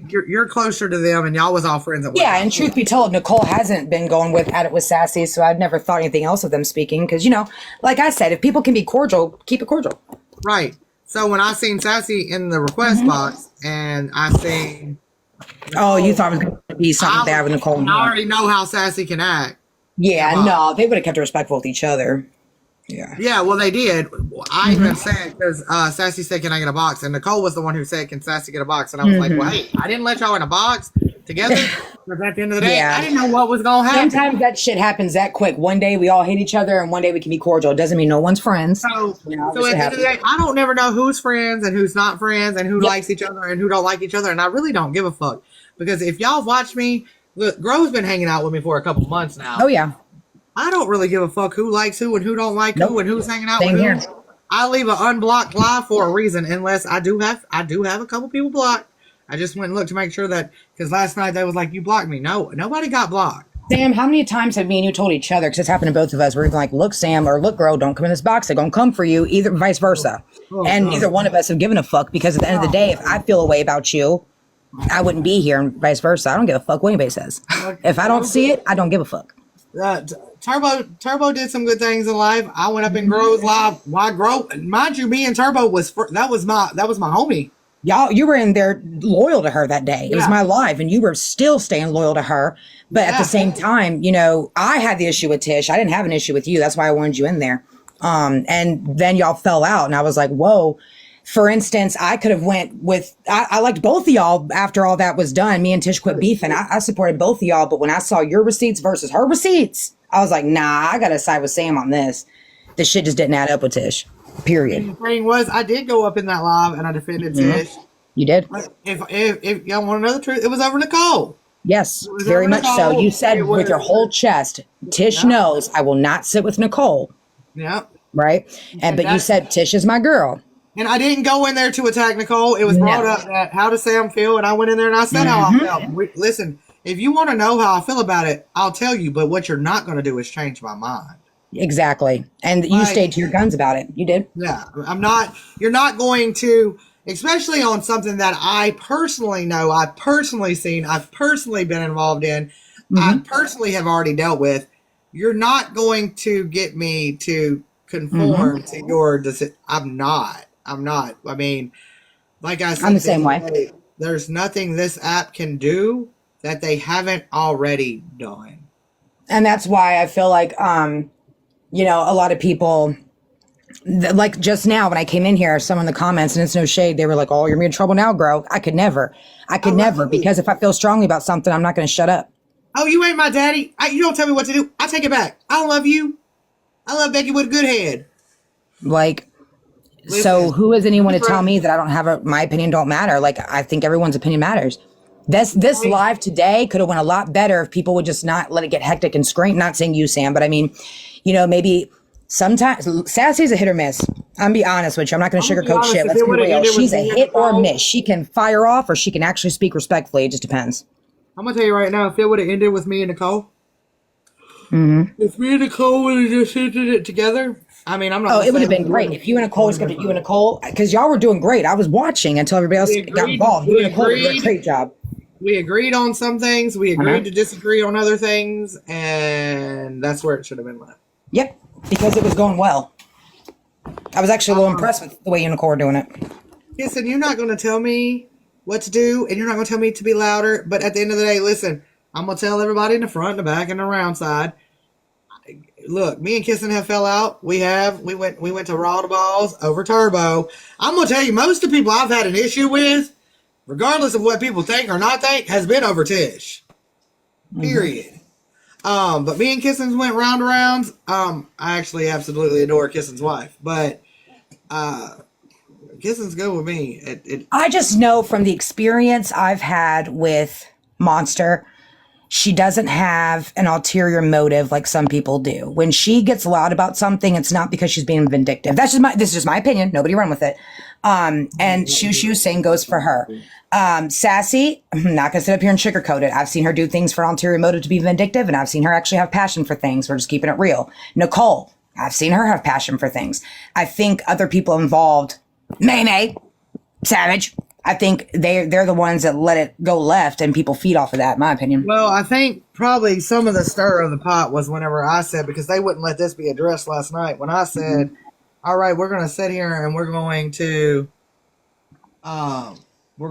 you're closer to them, and y'all was all friends at one time. And truth be told, Nicole hasn't been going at it with Sassy, so I've never thought anything else of them speaking. Because like I said, if people can be cordial, keep it cordial. Right. So when I seen Sassy in the request box, and I seen, Oh, you thought it was going to be something bad with Nicole. I already know how Sassy can act. Yeah, no, they would have kept it respectful with each other. Yeah. Yeah, well, they did. I even said, because Sassy said, can I get a box? And Nicole was the one who said, can Sassy get a box? And I was like, well, hey, I didn't let y'all in a box together. Because at the end of the day, I didn't know what was going to happen. Sometimes that shit happens that quick. One day we all hate each other, and one day we can be cordial. It doesn't mean no one's friends. So at the end of the day, I don't never know who's friends and who's not friends and who likes each other and who don't like each other. And I really don't give a fuck. Because if y'all watch me, look, Grove's been hanging out with me for a couple months now. Oh, yeah. I don't really give a fuck who likes who and who don't like who and who's hanging out with who. Here. I leave an unblocked live for a reason, unless I do have a couple people blocked. I just went and looked to make sure that, because last night they was like, you blocked me. No, nobody got blocked. Sam, how many times have me and you told each other, because it's happened to both of us, we're like, look, Sam, or look, girl, don't come in this box. They're going to come for you, either vice versa. And neither one of us have given a fuck, because at the end of the day, if I feel a way about you, I wouldn't be here, and vice versa. I don't give a fuck what anybody says. If I don't see it, I don't give a fuck. Turbo did some good things in life. I went up in Grove's live. Why Grove? Mind you, me and Turbo that was my homie. Y'all, you were in there loyal to her that day. It was my life, and you were still staying loyal to her. But at the same time, you know, I had the issue with Tish. I didn't have an issue with you. That's why I wanted you in there. And then y'all fell out, and I was like, whoa. For instance, I could have went with, I liked both of y'all after all that was done. Me and Tish quit beefing. I supported both of y'all. But when I saw your receipts versus her receipts, I was like, nah, I got to side with Sam on this. This shit just didn't add up with Tish. Period. And the thing was, I did go up in that live and I defended Tish. You did? If y'all want to know the truth, it was over Nicole. Yes, very much so. You said with your whole chest, Tish knows I will not sit with Nicole. Yeah. Right? But you said Tish is my girl. And I didn't go in there to attack Nicole. It was brought up that how does Sam feel? And I went in there and I said how I felt. Listen, if you want to know how I feel about it, I'll tell you. But what you're not going to do is change my mind. Exactly. And you stayed to your guns about it. You did. Yeah. You're not going to, especially on something that I personally know, I've personally seen, I've personally been involved in, I personally have already dealt with. You're not going to get me to conform to your decision. I'm not. I mean, like I said, I'm the same way. There's nothing this app can do that they haven't already done. And that's why I feel like, you know, a lot of people, like just now when I came in here, some in the comments, and it's no shade, they were like, oh, you're in trouble now, girl. I could never, because if I feel strongly about something, I'm not going to shut up. Oh, you ain't my daddy. You don't tell me what to do. I take it back. I don't love you. I love Becky with a good head. Like, listen, so who is anyone to tell me that I don't have my opinion don't matter? Like, I think everyone's opinion matters. This live today could have went a lot better if people would just not let it get hectic and scream. Not saying you, Sam, but I mean, you know, maybe sometimes Sassy's a hit or miss. I'm be honest with you. I'm not going to sugarcoat shit. Let's be real. She's a hit or miss. She can fire off or she can actually speak respectfully. It just depends. I'm going to tell you right now, if it would have ended with me and Nicole, if me and Nicole would have just ended it together, I mean, I'm not. Oh, it would have been great if you and Nicole scripted you and Nicole, because y'all were doing great. I was watching until everybody else got involved. You and Nicole did a great job. We agreed on some things. We agreed to disagree on other things, and that's where it should have been left. Yep, because it was going well. I was actually a little impressed with the way you and Nicole were doing it. Listen, you're not going to tell me what to do, and you're not going to tell me to be louder. But at the end of the day, listen, I'm going to tell everybody in the front, the back, and the round side. Look, me and Kissing have fell out. We went to Raw to Balls over Turbo. I'm going to tell you, most of the people I've had an issue with, regardless of what people think or not think, has been over Tish. Period. But me and Kissing's went round rounds. I actually absolutely adore Kissing's wife, but Kissing's good with me. I just know from the experience I've had with Monster, she doesn't have an ulterior motive like some people do. When she gets loud about something, it's not because she's being vindictive. This is just my opinion. Nobody run with it. And Shoo, same goes for her. Sassy, I'm not gonna sit up here and sugarcoat it. I've seen her do things for an ulterior motive to be vindictive, and I've seen her actually have passion for things. We're just keeping it real. Nicole, I've seen her have passion for things. I think other people involved, May, Savage, I think they're the ones that let it go left, and people feed off of that, in my opinion. Well, I think probably some of the stir of the pot was whenever I said, because they wouldn't let this be addressed last night, when I said, All right, we're gonna sit here and we're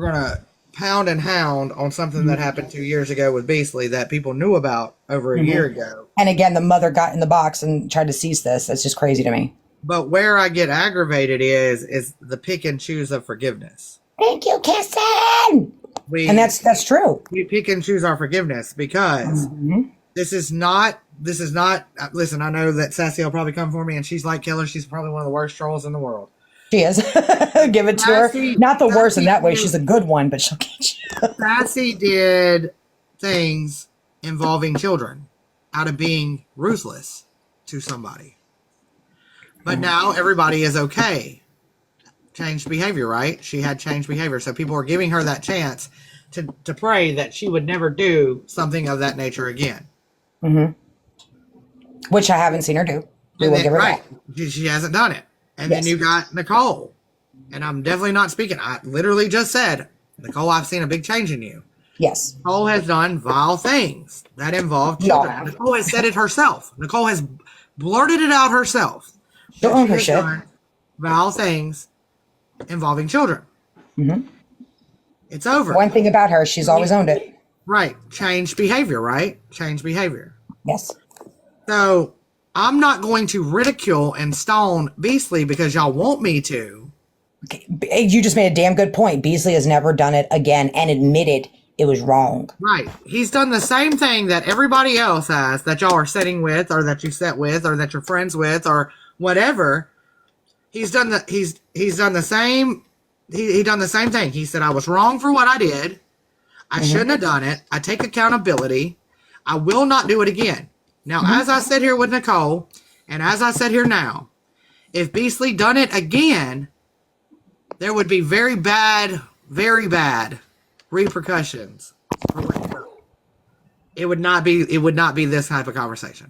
gonna pound and hound on something that happened 2 years ago with Beasley that people knew about over a year ago. And again, the mother got in the box and tried to seize this. That's just crazy to me. But where I get aggravated is the pick and choose of forgiveness. Thank you, Kissing. And that's true. We pick and choose our forgiveness because this is not. Listen, I know that Sassy will probably come for me, and she's like killer. She's probably one of the worst trolls in the world. She is. Give it to Sassy, her. Not the worst in that way. Sassy She's a good one, but she'll get you. Sassy did things involving children out of being ruthless to somebody. But now everybody is okay. Changed behavior, right? She had changed behavior. So people are giving her that chance to pray that she would never do something of that nature again. Which I haven't seen her do. We will give her that. She hasn't done it. And then you got Nicole. And I'm definitely not speaking. I literally just said, Nicole, I've seen a big change in you. Yes. Nicole has done vile things that involve children. Yeah. Nicole has said it herself. Nicole has blurted it out herself. She'll own her She has shit. done vile things involving children. It's over. One thing about her, she's always owned it. Right. Change behavior, right? Change behavior. Yes. So I'm not going to ridicule and stone Beasley because y'all want me to. Okay. You just made a damn good point. Beasley has never done it again and admitted it was wrong. Right. He's done the same thing that everybody else has that y'all are sitting with or that you sit with or that you're friends with or whatever. He's done the same he done the same thing. He said I was wrong for what I did. I shouldn't have done it. I take accountability. I will not do it again. Now, as I sit here with Nicole, and as I sit here now, if Beasley done it again, there would be very bad repercussions. It would not be this type of conversation.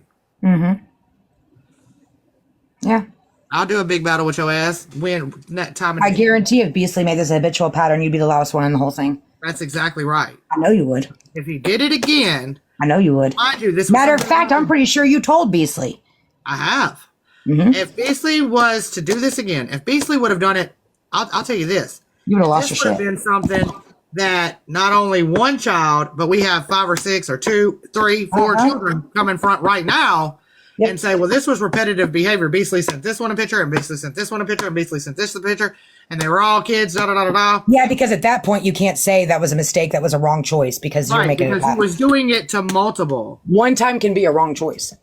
Yeah. I'll do a big battle with your ass. Win that time. I guarantee if Beasley made this a habitual pattern, you'd be the loudest one in the whole thing. That's exactly right. I know you would. If he did it again, I know you would. mind you, this Matter of fact, I'm pretty sure you told Beasley. I have. If Beasley was to do this again, if Beasley would have done it, I'll tell you this. You would have lost This your would have shit. been something that not only one child, but we have 5 or 6 or 2, 3, 4 children come in front right now and say, well, this was repetitive behavior. Beasley sent this one a picture, and Beasley sent this one a picture, and Beasley sent this a picture, and they were all kids, da da da da da. Yeah, because at that point, you can't say that was a mistake, that was a wrong choice, because you're making because it he was doing it to multiple. One time can be a wrong choice.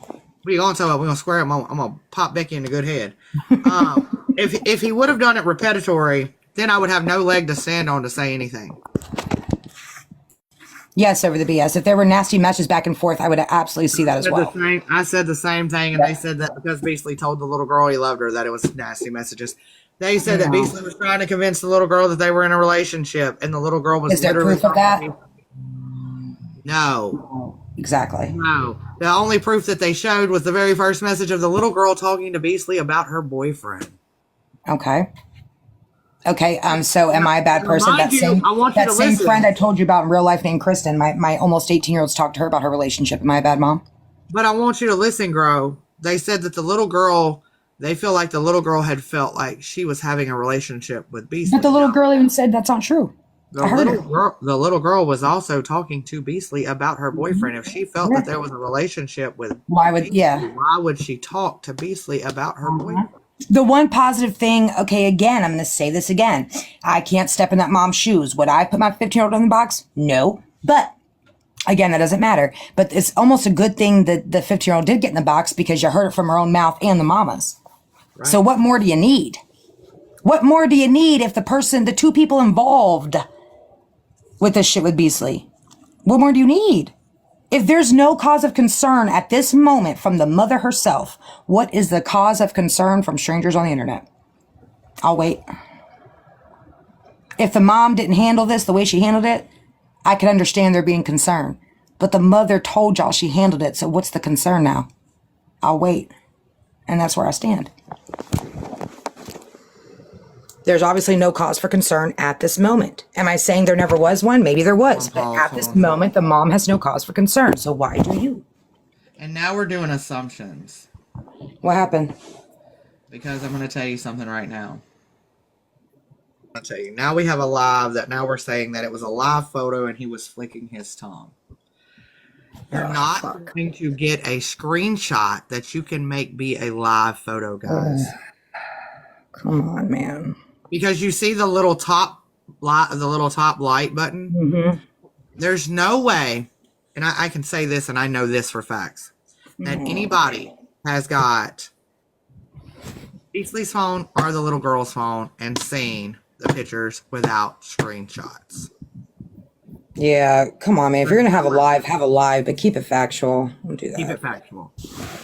What are you going to tell? We're going to square him. I'm going to pop Becky in the good head. If he would have done it repetitory, then I would have no leg to stand on to say anything. Yes, over the BS. If there were nasty matches back and forth, I would absolutely see that as well. I said the same thing, and they said that because Beasley told the little girl he loved her, that it was nasty messages. They said that Beasley was trying to convince the little girl that they were in a relationship, and the little girl was Is there literally proof of that? No. Exactly. No. The only proof that they showed was the very first message of the little girl talking to Beasley about her boyfriend. Okay. So am I a bad person? Mind That you, I want you to same listen. friend I told you about in real life named Kristen, my almost 18-year-olds talked to her about her relationship. Am I a bad mom? But I want you to listen, Gro. They said that the little girl, they feel like the little girl had felt like she was having a relationship with Beasley. But the little girl even said that's not true. The little girl was also talking to Beasley about her boyfriend. If she felt that there was a relationship with Beasley, why would she talk to Beasley about her boyfriend? The one positive thing, okay, again, I'm going to say this again. I can't step in that mom's shoes. Would I put my 15-year-old in the box? No. But, again, that doesn't matter. But it's almost a good thing that the 15-year-old did get in the box because you heard it from her own mouth and the mama's. Right. So what more do you need? What more do you need if the two people involved with this shit with Beasley? What more do you need? If there's no cause of concern at this moment from the mother herself, what is the cause of concern from strangers on the internet? I'll wait. If the mom didn't handle this the way she handled it, I could understand there being concern. But the mother told y'all she handled it, so what's the concern now? I'll wait. And that's where I stand. There's obviously no cause for concern at this moment. Am I saying there never was one? Maybe there was. But at this moment, the mom has no cause for concern. So why do you? And now we're doing assumptions. What happened? Because I'm going to tell you something right now. I'll tell you. Now we have a live that now we're saying that it was a live photo and he was flicking his tongue. You're not going to get a screenshot that you can make be a live photo, guys. Come on, man. Because you see the little top light button. Mm-hmm. There's no way, and I can say this, and I know this for facts, that anybody has got Beasley's phone or the little girl's phone and seen the pictures without screenshots. Yeah, come on, man. If you're gonna have a live, but keep it factual. Don't do that. Keep it factual.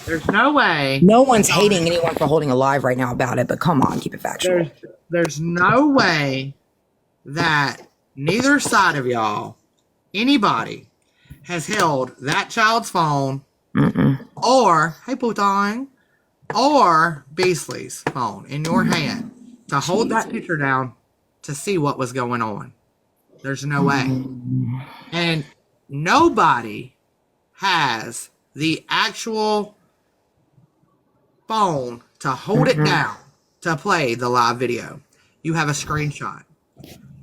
There's no way. No one's hating anyone for holding a live right now about it, but come on, keep it factual. There's no way that neither side of y'all, anybody, has held that child's phone or, hey, Putang, or Beasley's phone in your hand to hold that picture down to see what was going on. There's no way. And nobody has the actual phone to hold it down to play the live video. You have a screenshot.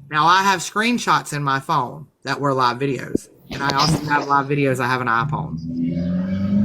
Now, I have screenshots in my phone that were live videos. And I also have live videos. I have an iPhone.